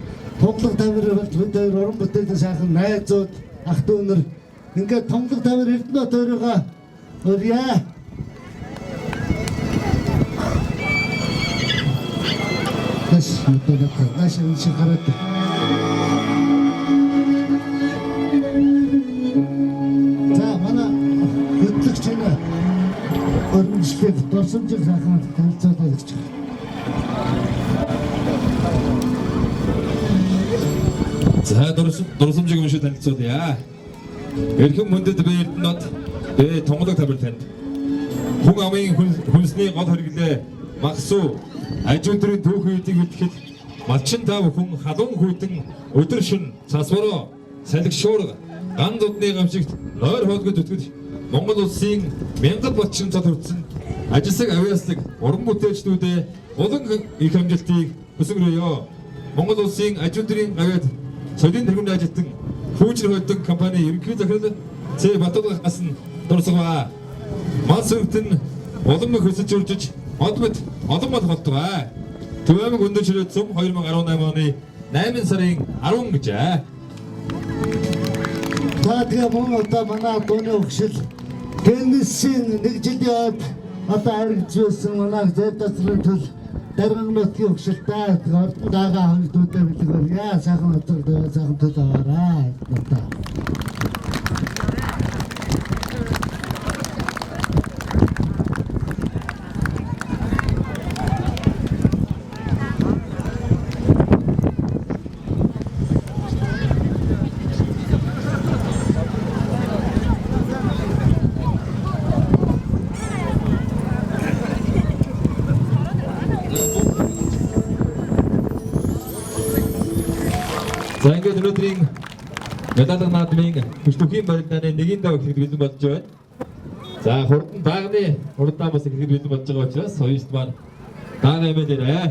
тунгалаг тамир болж бид уран бүтээлийн сайхан найзууд ах дүү нар ингээд тунгалаг тамир эрдэнэт өөрийгөө өрье. Наш шихарат. За манай хөтлөгч нь өрнөжлөг дурсамжийг сайхан танилцуулж өгч байна. За дурсамжийг уншиж танилцуулъя. Эрхэм мөндөд би Эрдэнэт тунгалаг тамир танд. Хүн амын хүнсний гол хэрэглээ магсуу ажилтрын түүхэн үдийг хэлэхэд малчин та бүхэн халуун хүйтэн өдөр шин цасвороо салхи шуурга ган дудны гамшигт нойр хоолгод өтгөж Монгол Улсын мянгат малчин цад хүртсэн ажилсаг авиаслаг уран бүтээлчдүүдээ улан их амжилтыг хүсгэрье. Монгол Улсын ажилтрын авиат соёлын хөрөнгө ажилтан Фүүчер хойлдог компани ерөнхий захирал Ц Батод асан дурсгаа мал сөргөтн улам их өсөж үржиж одмод олон мал болтугай. Төвөмөг өндөр ширээдсөм 2018 оны 8 сарын 10 гэжээ. За тэгээ мөн одоо манай дууны өгшил теннисийн нэг жилийн одоо харигдсан манай зэвдэсрын төл дарган нутгийн өгшилтэй ордон дагаа хөлдөөдөө бэлгэр яа сайхан өдрөө сайхан төл аваарай. За ингээд өнөөдрийн медаль наадмын хүчтөхийн барилдааны нэгэн даваа ихэд бэлэн болж байна. За хурдан даагны хурдаа бас ихэд бэлэн болж байгаа учраас соёлт маань даага хэмээнээрээ.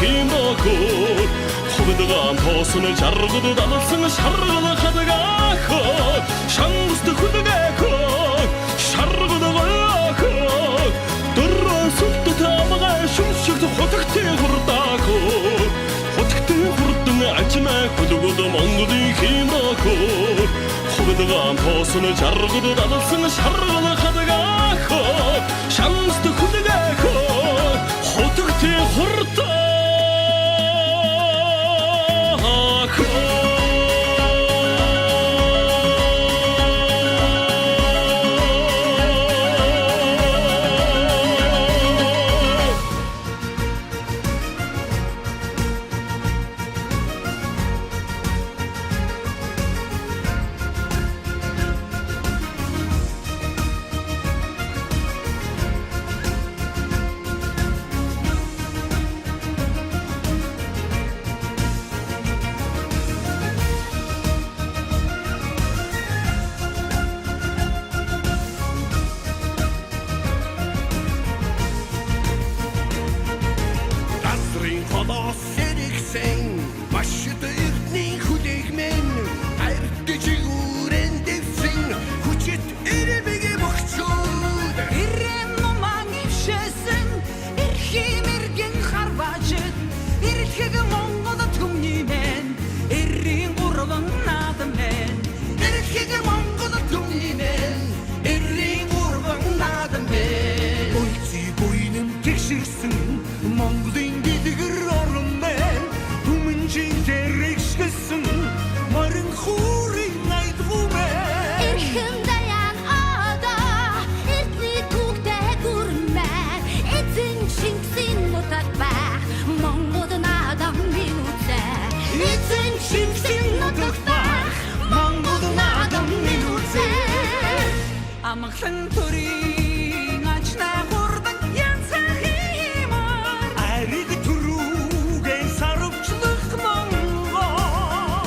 химрокор худгаан тоосны жаргад далсан шаргал хадгаах шангуст худгаах шаргад гаах дөрөсөлт таамага шүмшигт хотогтэй хурдаах хотогтэй хурдан ажмаа хөлгөд Монголын химрокор худгаан тоосны жаргад далсан шаргал хадгаах шангуст худгаах хотогтэй хурдаах Амглан төрийн ажна хурдан янцахимар ариг түрүүгэн сарвчлах Монгол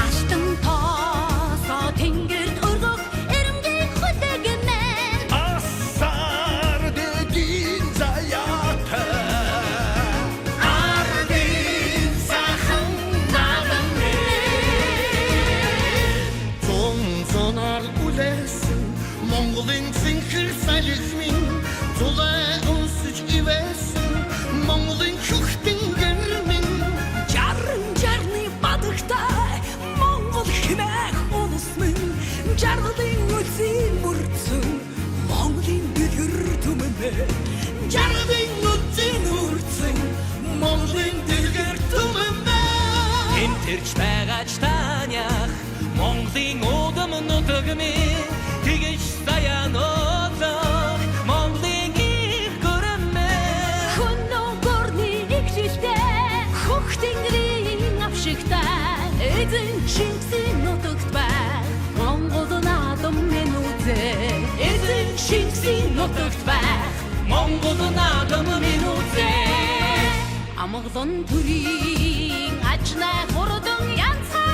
Аштан тоосо тэнгэрт өргөх эрэмгийг хөдөгмэн Асар дэдин заяата Ардын сахан надамэн Зонар үлэс Mongoлийн цэнхэр салхимын зулай унсж ивэсэн Mongoлийн хөхтэн гэрмэн жарны бадагтай Монгол хэмээх улсмэн жаргалын үлзийн мөрцөн Mongoлийн дэлгэр түмэнэ жаргалын үлзийн мөрцөн Mongoлийн дэлгэр түмэнэ Тэмтэрч байгаач танях Mongoлийн удам нутагмэн Тэгэж саянолох Монголын их гөрмэн Хүннөө горны игжилтэй Хөхтэнгэрийн авшигтай Эзэн Чингисийн нутагт бай Монгол наадам минь үзээ Эзэн Чингисийн нутагт бай Монгол наадам минь үзээ Амглан төрийн ажна хурдан янцах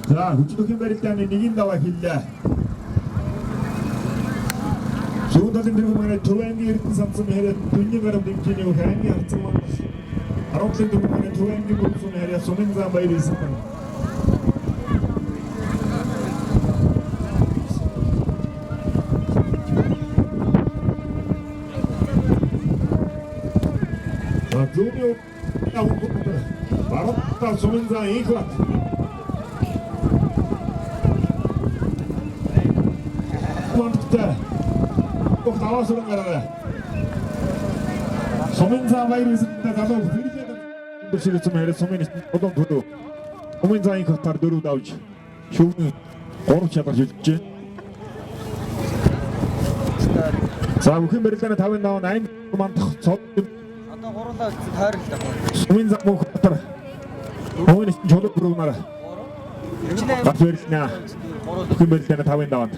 За хүчнөхийн барилдааны нэгийн даваа хиллээ. Зүүн талын дэргэмээр Төвэнгийн Эрдэнэ самсан хэрэг дүнний гарам дэмжээний хангийн харцсан маань 10 дэргэмээр Төвэнгийн бүрсэн хэрэг сумын зам баяр хийсэн. Зүүнний баруунтаа сумын зам их бат. Таваасран гараа. Сумын зам баяр хийсэндээ залуу хэрэглээд бишрээсэн хэрэг сумын одон төдөө. Сумын зам их хатар дөрөв давж шүүн 3 чадар шилжжээ. За бүхэн барилдааны 5-ын даваа 8 мандах цод. Одоо 3-аа тойролтой. Сумын зам мөнх хатар. Сумын чөлөө дөрөвнөр. Бат барилнаа. Бүхэн барилдааны 5-ын даваанд.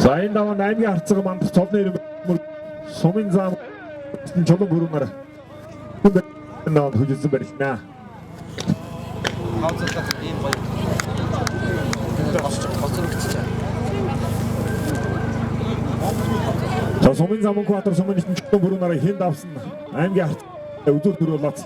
За энэ даваа 8-гийн харцаг мандах цолны ирмэр сумын зам чулуун бүрмээр наад хүлээсэн барилнаа. Хавцалтай ийм гоё. За сумын зам хатар сумын чулуун бүрмээр хэн давсан 8-гийн харцаг үзүүр дөрөв болооц.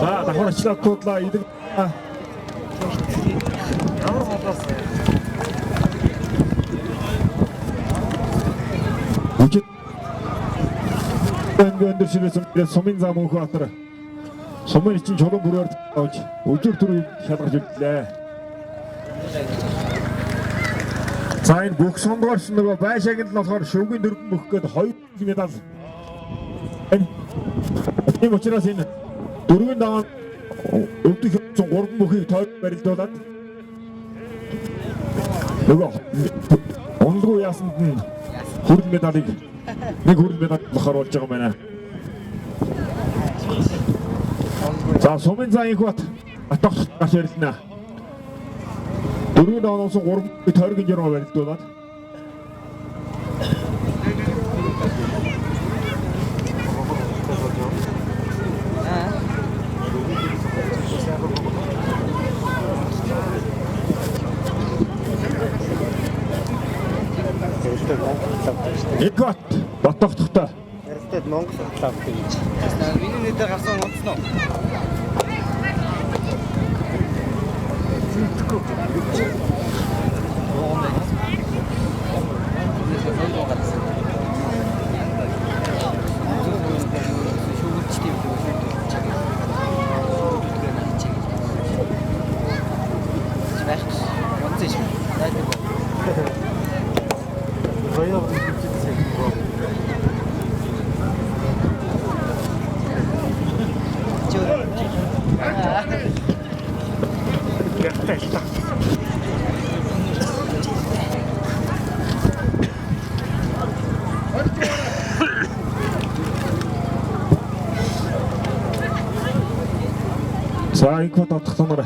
Давхарчлаад туудлаа идэг. Ямар болоос. Үчиг өндөр ширээсэн сумын зам мөнх хатар. Сумын чинь чулуун бүрээр авч өдөр түр шалгаж ирлээ. За энэ бүх сонгоорч нөгөө байшааг нь болохоор шөвгийн дөрвөн мөх гээд 2 медаль. Тийм учраас энэ дөрвөн даваа өвдөх 3 мөхийг тойрон барилдуулаад нөгөө онлгүй ясанд нь хүрэл медалийг нэг хүрэл медаль болохоор болж байгаа юм байна. За сумын зан их бат атах ашиглана. Дөрвөн даваанаас 3 тойргийн жиргоо барилдуулаад Игот батгахтай. Ярилтад Монгол хатлаа авдаг гэж. Миний нэтээр гарсан онцноо. За энэ код отгохлоор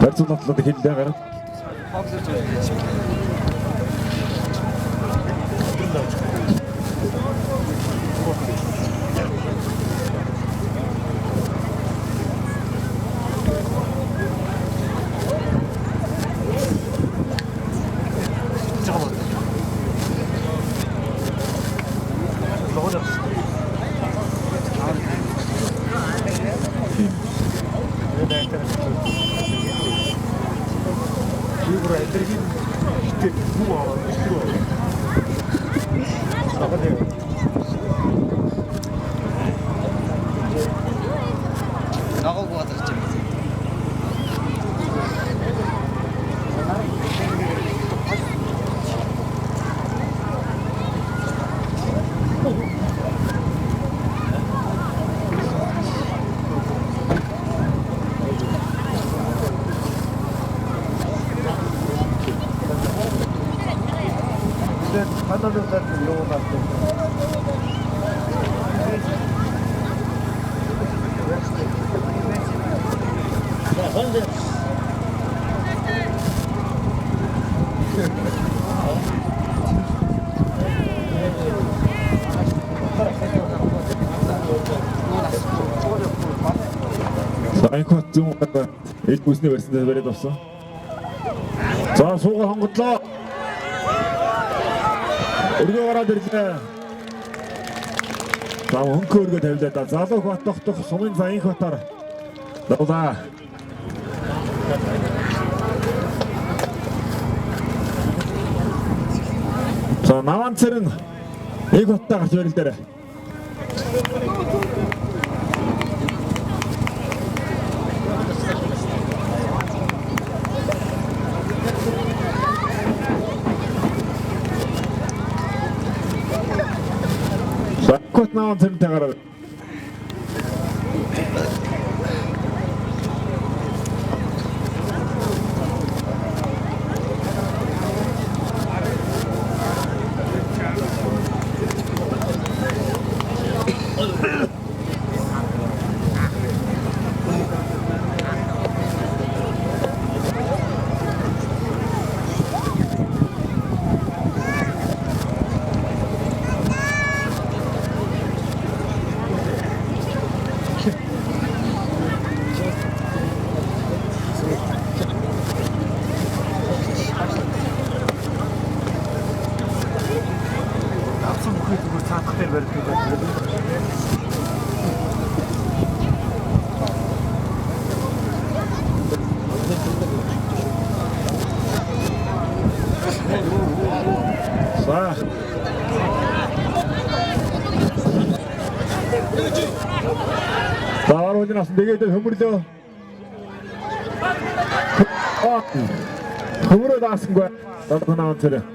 барьцуулалт хэллээ гарав. Айкот зүүн гадаа ил бүсний барьсандаа бариад авсан. За сууга хонгодлоо. Өргөө гараад ирлээ. За хөнгө өргөө тавилаа да. Залуух бат тогтох сумын за инх батаар. Давлаа. За наван цэрэн инх баттаа гарч ирэл дээр. Кот наван цэрэнтэй гараад. Нас нэгээд хөмөрлөө. Хөврөө даасангүй доноо зэрэг.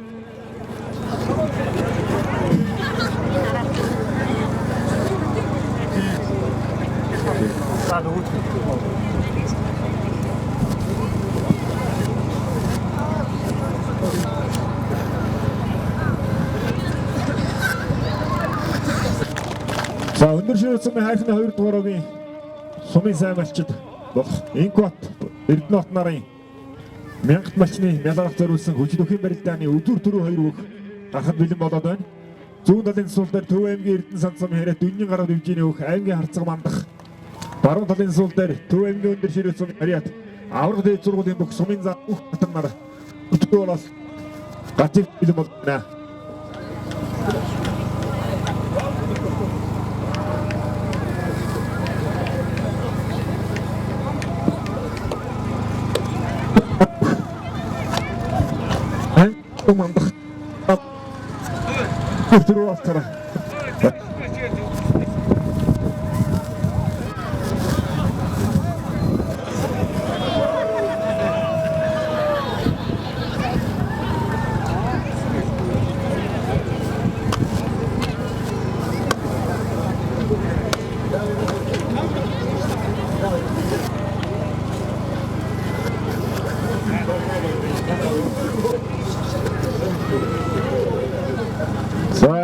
За өндөр ширээсэн хайрхны 2 дугаар огийн сумын сайн малчид болох Инкват Эрдэнэт нарын мянгат малчны мялгарах зориулсан хүчит өхөн барилдааны өдөр төрөө 2 өг гарахад бэлэн болоод байна. Зүүн талын сул дээр Төв аймгийн Эрдэнэ сан сумын хэрэг Дүнгийн гараа дивжиний өг аймгийн харцаг мандах. Баруун талын сул дээр Төв аймгийн өндөр ширээ сумын харьяат авраг дээд сургуулийн бүх сумын зам бүх хатан нар өтгөө болол гацэг бэлэн болно. Мандах өтөрөө авчраа.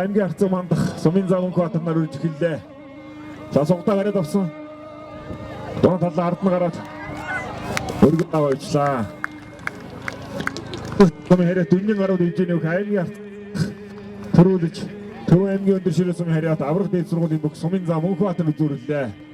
Аймгийн харцаг мандах сумын зам Инкват нар үрж эхэллээ. За сугтаа гараад авсан. Дон талаа ард нь гараад өргөд аваачлаа. Сумын хэрэг Дүнгийн гараа дивжиний өг аймгийн харцаг төрүүлж Төв аймгийн өндөр ширээ сумын харьяат аврах дээд сургуулийн бүх сумын зам Инкват нар үзүүллээ.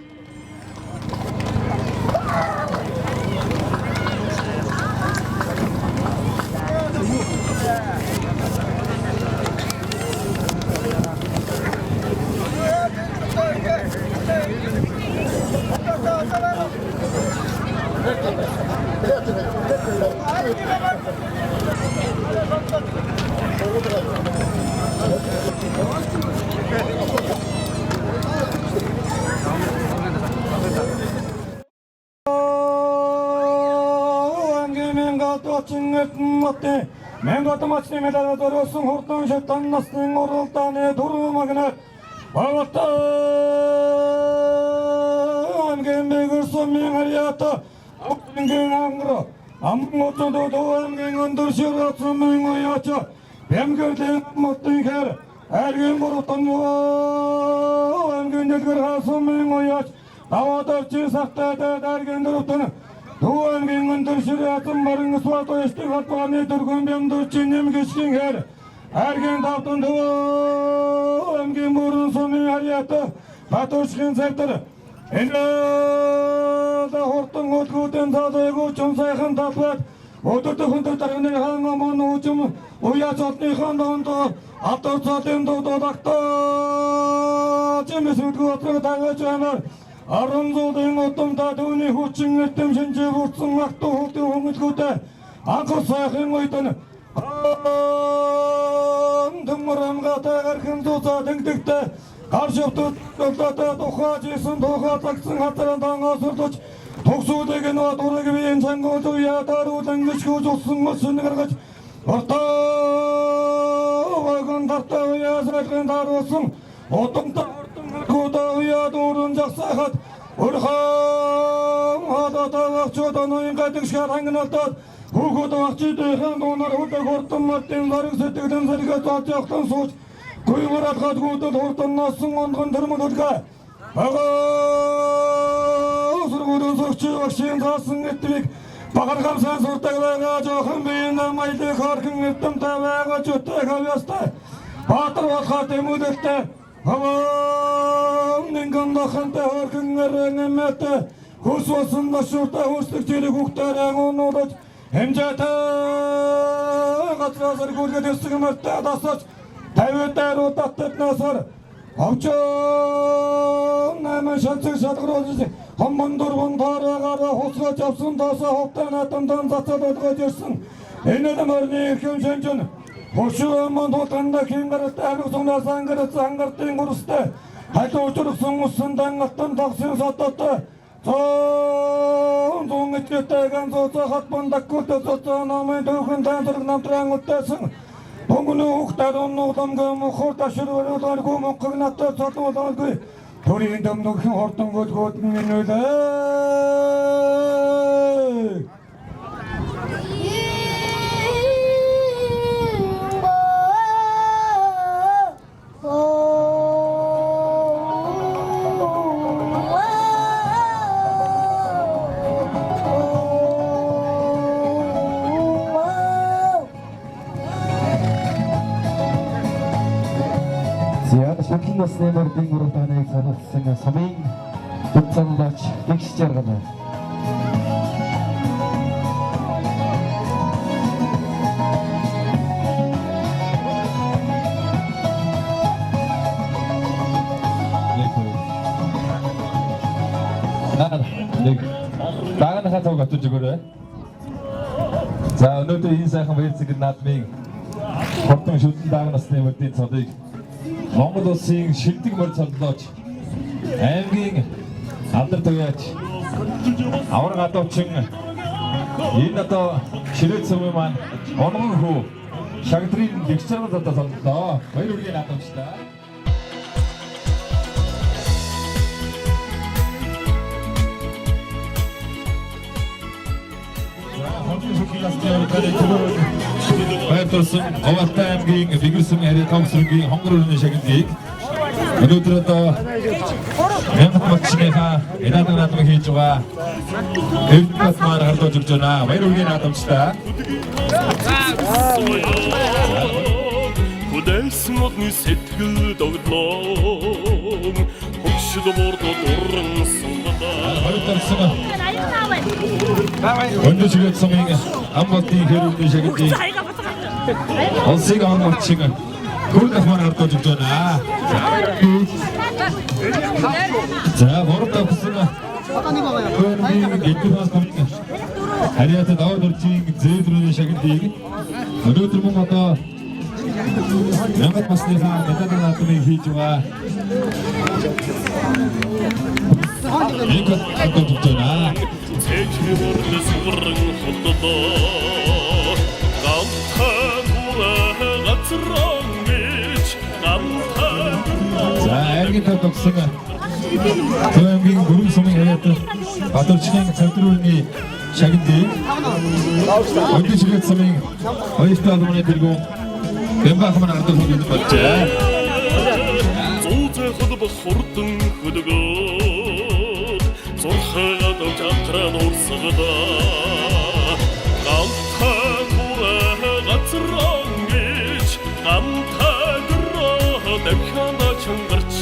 Мэнгатамачны медаль зориулсан хурдан шатан насны уралдааны дөрвөн магнат Бавата аймгийн мэгэр сумын харьяата аймгийн ангро амготонд аймгийн өндөр ширээ сумын уяача бэмгэрлийн мотын хэр аймгийн буртан аймгийн дэлгэр сумын уяач авадарчин сахтад аймгийн дөрвөн Төв аймгийн өндөр ширээ барин спорт ойштын холбооны дөрвөн бямдуучин нэмгэшгийн хэр аймгийн давтан Төв аймгийн бүрэн сумын харьяата Батушгийн центр энэ хурдан хөдөлгөөдөн цаадайгуу чон сайхан таплаад өдөртөө хүндөр тархины хаан аман уужим уяач олныхон донд автор цаадын додогтоо чимэсүдгөө отроо тагаж байна. Аран зуудын удамда түүний хүчин эрдэм шинжээ бүрдсэн акту хөлтийн хөнгөлгөөтэй анхар сайхан уйдан Дэмэрамгатай гархэн зузаа тэнгдэгтэй гаршөвтөд төлтөтэй тухайжсэн тухайлагсан хатаран тангасурдуч төгсүүдийг нөө дураг биеийн цангууд уяатааруулан гიშгүүж усан мөсөн гаргаж ортоо вагон тартаа уяасрахын даруусан удамда Куда я дурун жаксахат урхан хадатавахчод оноин гадагшаар хангалтаад хүүхэд ахчидхэн донор хөдөө хурдан мартын зариг сэтгэлэн зэрэг тооч явахтан сууч гуймарат хадгуудад хурдан насан онгон төрмөд үлгээ бага сургуулийн сөгчий багшийн заасан нэтгэвийг багаргам сайн сурдаг байгаа жоохон биеийн намайлыг хархан эрдэмтэй байгаа чөттэй хавьяастай баатар болоход эмүүлэлтэй Нэнгандахантай хорхон нэрэнэмэт хусвасан дашуртай хустэг чирэг хүүхдээр агуунуудад хэмжээтэй газраас гүргэд өсгөмөртэй дасаж 50 дайруу таттад насар авчоо наман шанцэг шатгаруулж хомон дургун таараагаар хусгаж авсан тасаа ховтай натамдан зацаад одгож ирсэн энэ мөрний хэм шанжин Хошуу мандотанда хингарат авиг сунаас ангартын гурстай хайлуучрсан усан дангалтан тогсын сототой цоо зүүн эцэтэгэн зооцоо хатман даккута зооцоо намын төвхөн тандраг намтран утасан Бongunu ухтадон нутамгам хорташрвар гомог натта цотолгүй төрийн дамнуугийн хортон гот минүлээ Шатлан насны мордын уралдааныг сануулсан сумын төвцөлж тэгш жаргана. Даганахаа цог атж өгөөрэй. За өнөөдөр энэ сайхан баярцаг наадмын хортон шүтэн даган насны мордын цодыг Монгол улсын шилдэг морь цоллооч аймгийн алдар туяач авар гадуучин энэ одоо ширээ цэвэн маань онгон хүү шагдрын дэгчрэл одоо цоллоо. Баяр хүргэе наадамчтай. Баярталсан Овалтай аймгийн Бэгэрсэн харьяа томсргийн хонгор өрөөний шагналыг өнөөдөр одоо Мянгат матчныхаа энэдэг наадмыг хийж байгаа Эвдбат маань хардаж өгч байна. Баяр хүргэе наадамчтай. Хүдээс модны сэтгэл догдлоо хөгшөд бордо дуран сундаа Баярталсан өндөр чиглэл сумын амбалтын хэрүүний шагналыг Олсыг амбалтчиг гүрдэх маань хардаж өгч байна. За бордо бүсэн харьяатад аваад уржийн зээдрүүний шагналыг өнөөдөр мөн одоо Мянгат масныхаа энэдэг наадмыг хийж байгаа. Энд хатдаг байна. Цэчмөрнэс бүрэн холдоо гамтаа гацрон гэж гамтаа За эргэн тавтагсан Төвийн бүрэн сумын харьяат Бадурчгийн цавдрууны шагналыг өндөр чиглэл сумын хоёртой албаны тэргүүн Бэмбах маань ардах хүн гэдэг болжээ. Зүүцээ холбох хурдан хөдөгөөд зурхагаад авчатран урсгадаа гамтаа гацрон гэж гамтаа гэрөө дэвхана чангарч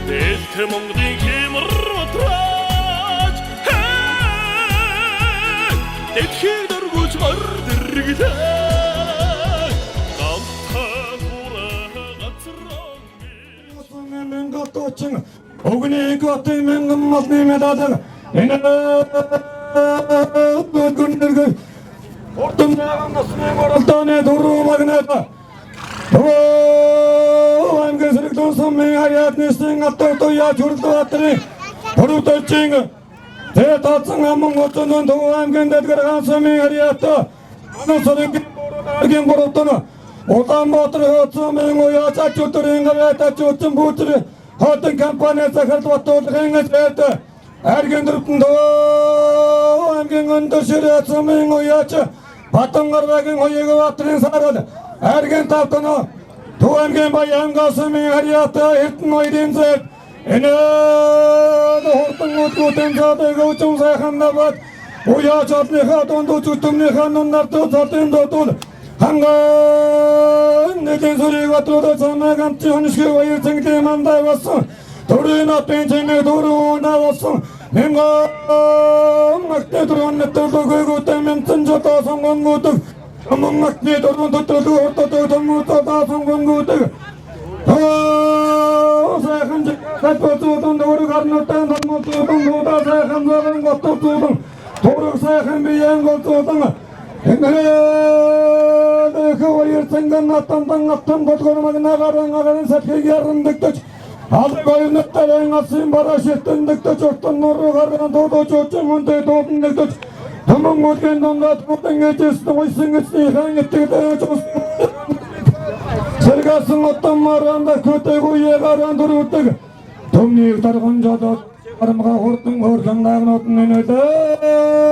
дээлтэй Монголын хэмэр батраач дэвхийг дөргөж мөр дэргэлээ Готочин огны готы мэнгэн малны медадан энэ гүнэрэг ортон наган насны моралдааны дөрөв магната амгэн сэрэгдэн сумын харьяат нэстэн атто яаж хүрдватрын дөрөвдөчийн тэ тацсан аман готон дөө амгэн дэдгэр сумын харьяат анасарын боротон Улаанбаатар хөцөмийн уяач ачуутарын гараад ачуутсан бүтэр хотын компани захирлбатуулгын эсрэг аргэн дөрвөн дөө амгийн өндөр ширээ цөмийн уяач Батангаргийн Хоёрбаатарын сарад аргэн тавтано Туамгийн Баянгасмын харьяат эрдэн хоёрын зэт энэ хортон утгуудын цаадаг өчөн сайхан навад уяач одныхаа дундууч үтмнийхаа нуннартуу цатын дотул Ханган нэгэн сүрийг батруудад самагант хоншгүй баяр цэнгэлээ мандай болсон төрийн отын цэнэг дөрөв навасан Мянган магтээ дөрөв нэттэлгүйгүүтэй мэнцэн жотоо сонгонгүүдэг аман магтээ дөрөв төтрөлгүй хортотой томгуудаа сонгонгүүдэг сайхан жагтуудын дөрөв гарнуудаа томгуудаа сайхан зогон готуудын дөрөв сайхан биеэн готуудын Хавайр цанган натан болгор магнагаран сатхиг ярандагч Алыг оюунаттарын асын барашилтын дэгдэж ортон нуруу гарган дуудууч уучин хүнтэй дуудан дэгдэж Томон модгийн дондод модон эжэс нойсон гэсний хан итгэдэж Сэргасан отон маранда көтэйгүү ягаран дөрүүдэг Төмнийг дарган жодод армага хурдан хөргөн нагнууд нэнэдэй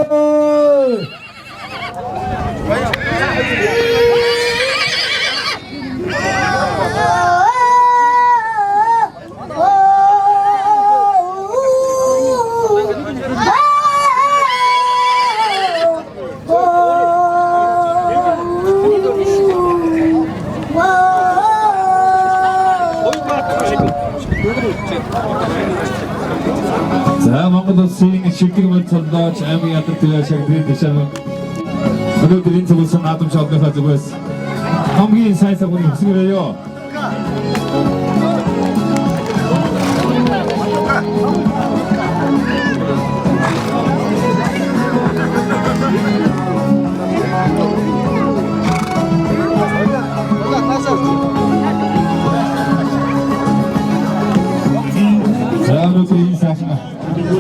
За Монгол улсын шилдэг мөр цоллооч аймгийн ядартай шагдрын дэшээ өнөөдөр энэ зөвлөсөн наадамч олонхоо зүгээс хамгийн сайн цагуудыг хүсгэрээё.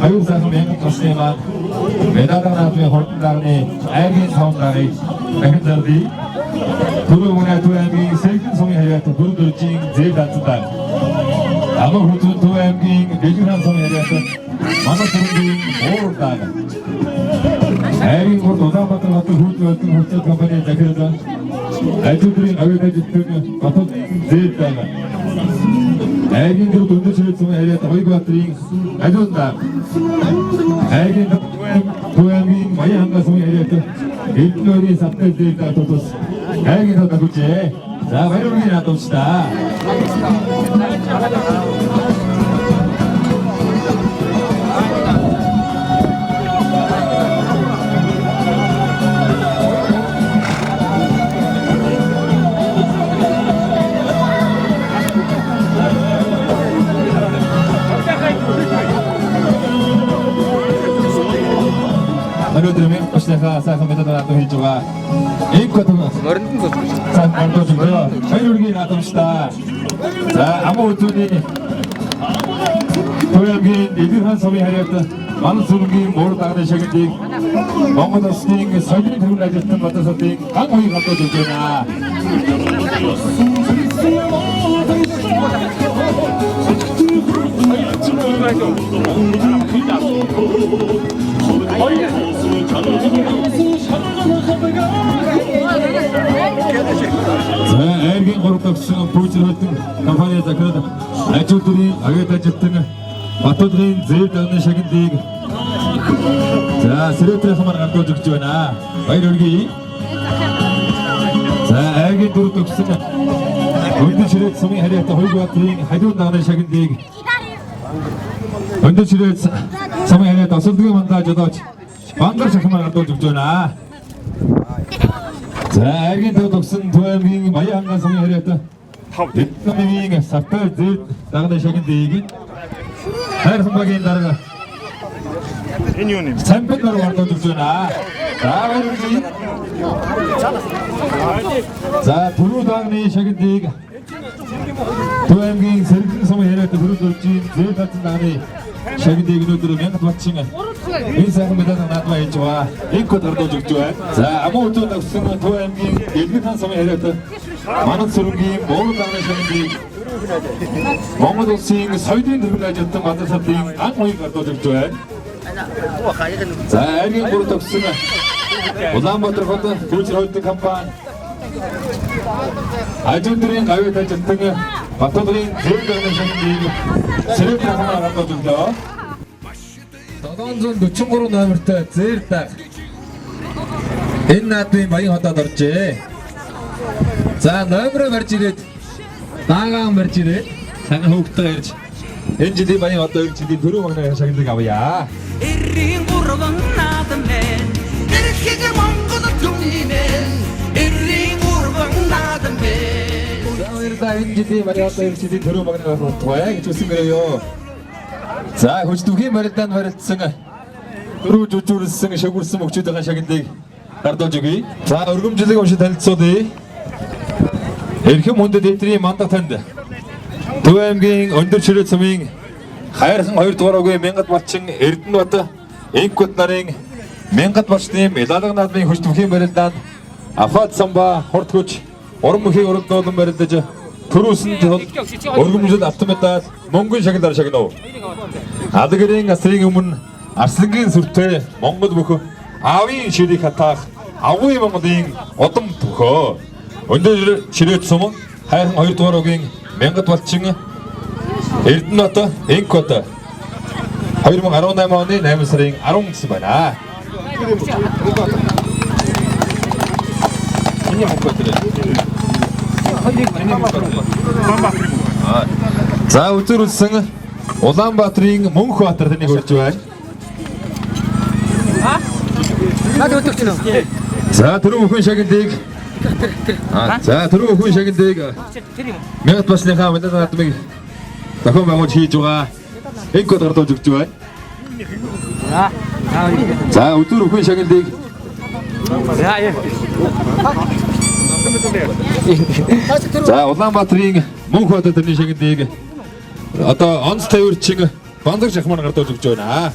Аюул сайхан мянган тосны маань медалаар наадмын хурдан дарны айргийн таван дарыг дахин зарди түрүү мөнэ туаймгийн сэргэн сумын хаяат бүрдүүлжийн зээл дацдаг аман хүтэн туаймгийн бэлгэрэн сумын хаяат манай түрүүгийн уурдаг айргийн хурд Улаанбаатар хотын хүйтгэн хүчит компани захирал ажлын авиа ажилтны батлын зээл даг айргийн дөрөв өндөрлөж сумын хаяат Хоёрбаатарын ажлаа айргийн туаймгийн Баян хангас сумын хаяат Эднөрийн савтай зээл датус айргийн тоо дагуулжээ. За баяргийн наадамчдаа. өнөөдөр минь башнахаа сайхан мэдээд наадам хийж байгаа. Ийм готон мөрөндөн болж байна. За мөрөндөн болоо. Баяргийн наадамчдаа. За амуу үзүүний Туямгийн Эдгэрхан сумын хаяат манай сүргийн мөр дагны шагналыг Монгол улсын соёлын төвийн ажилтан Батарсуудын ан хоёрыг хадгалж өгч байна. За айргийн гурвдагсан пүүжрэлтэн компани захирал ажилтны агент ажилтан Батуудын зээл дагны шагналыг за сэрээтрэх маань хадгалж өгч байна. Баяр хүргэе. За айргийн дөрвдагсан өндөр ширээд сумын хаяат Хоёрбаатарын хажууд дагны шагналыг өндөр ширээд сумын хаяат Осолдгийн мандаж одооч Бандар шахмаар хадгалж өгч байна. За айргийн төв тогсон туаймгийн Баян хангас сумын хаяат Эднөрийн савтай зээл дагны шагналыг хайр хамаагийн дарга энэ юу юм? Самбар хадгалж өгч байна. За баяр хүргэе. За түрүү дагны шагналыг туаймгийн сэргэн сумын хаяат бүрдүүлжийн зээл дагны дагны шагналыг өнөөдөр мянган батчин энэ сайхан медалаар наадмаа хийж байгаа. Инкод хадгалж өгч байна. За амуу өдөр тогсон туаймгийн Эдгэрхан сумын хаяат манай сүргийн мөр дагны шагналыг Монгол улсын соёлын төвийн ажилтан Батарсуудын ан хоёрыг хадгалж өгч байна. За айргийн бүр тогсон Улаанбаатар хотын пүүжэр хойлтын компани ажилтны авиа ажилтан Батуудын зээл дагны шагналыг сэрээтрэх маань хадгалж өглөө. 743 номертой зээл даг энэ наадмын Баян хотод оржээ. За номероо барьж ирээд даагаан барьж ирээд санаа хөөгтэй ярьж энэ жилийн Баян хот хоёр жилийн дөрөв магнаа шагналыг авъя. Эрийн гурван наадам байна. Эрхийг Монгол түмниймэн. Эрийн гурван наадам байна. За баярлалаа энэ жилийн Баян хот хоёр жилийн дөрөв магнаа авъя гэж үсгэрээё. За хүчтүхийн барилдаанд барилдсан дөрөв жүжүүлсэн шагуулсан мөчүүд байгаа шагналыг гардуулж өгье. За өргөмжлөг уншиж танилцуулъя. Эрхэм хүндэт эдрийн мандат танд Төв аймгийн өндөр ширээ цумын хайрхан 2 дугаар үгээ Мянгат Балчин Эрдэнэбат Инкут нарын Мянгат Балчны медаль наадмын хүч төвхийн барилдаанд Афад самба хурдгүч уран бүхий уралдаалan барилдаж төрөөсөнд өргөмжлөл автомедал Монгол шагналаар шагнав. Адгэрийн асрын өмнө Арслангийн сүртэй Монгол бүх аавын ширийг хатаах авгүй Монголын удам төхөө. Өндөр ширээ цум хайрхан 2 дугаар үгийн Мянгат Балчин Эрдэнэбат Инкут 2018 оны 8 сарын 19 байна. За үзүүлсэн Улаанбаатарын Мөнхбаатар тэнийг хүрч байна. За түрүү бүхэн шагналыг за түрүү бүхэн шагналыг Мянгат Балчныхаа медаль наадмыг дахин байгуулж хийж байгаа. Инкут ордож өгч байна. За өдөр бүхэн шагналыг за Улаанбаатарын Мөнхбаатар тэрний шагналыг одоо онц тавирчин Бандаг Жахман гардаж өгч байна.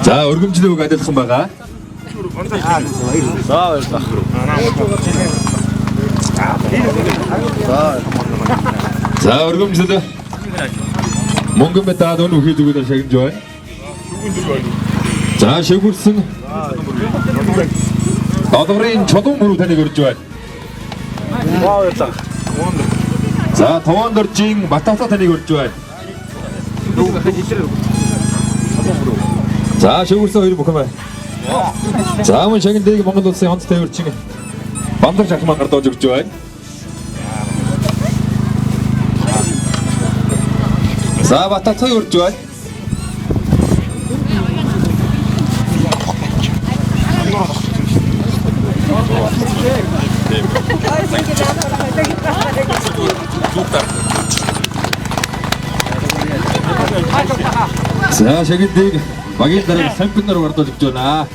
За өргөмжлөг адилхан байгаа. За өргөмжлөг Монгол медаль өнөө хийж өгөөд шагнаж байна. За шигүрсэн Одорын чулуун мөрөв таныг өрж байна. За Товон доржийн Батавта таныг өрж байна. За шигүрсэн хоёр бүхэн байна. За мөн шагналыг Монгол улсын онц тавирчин Бандаг Жахман гардаж өгч байна. За Батавта өрж байна. За шагналыг багийн дараа сампинаар гардаж өгч байна.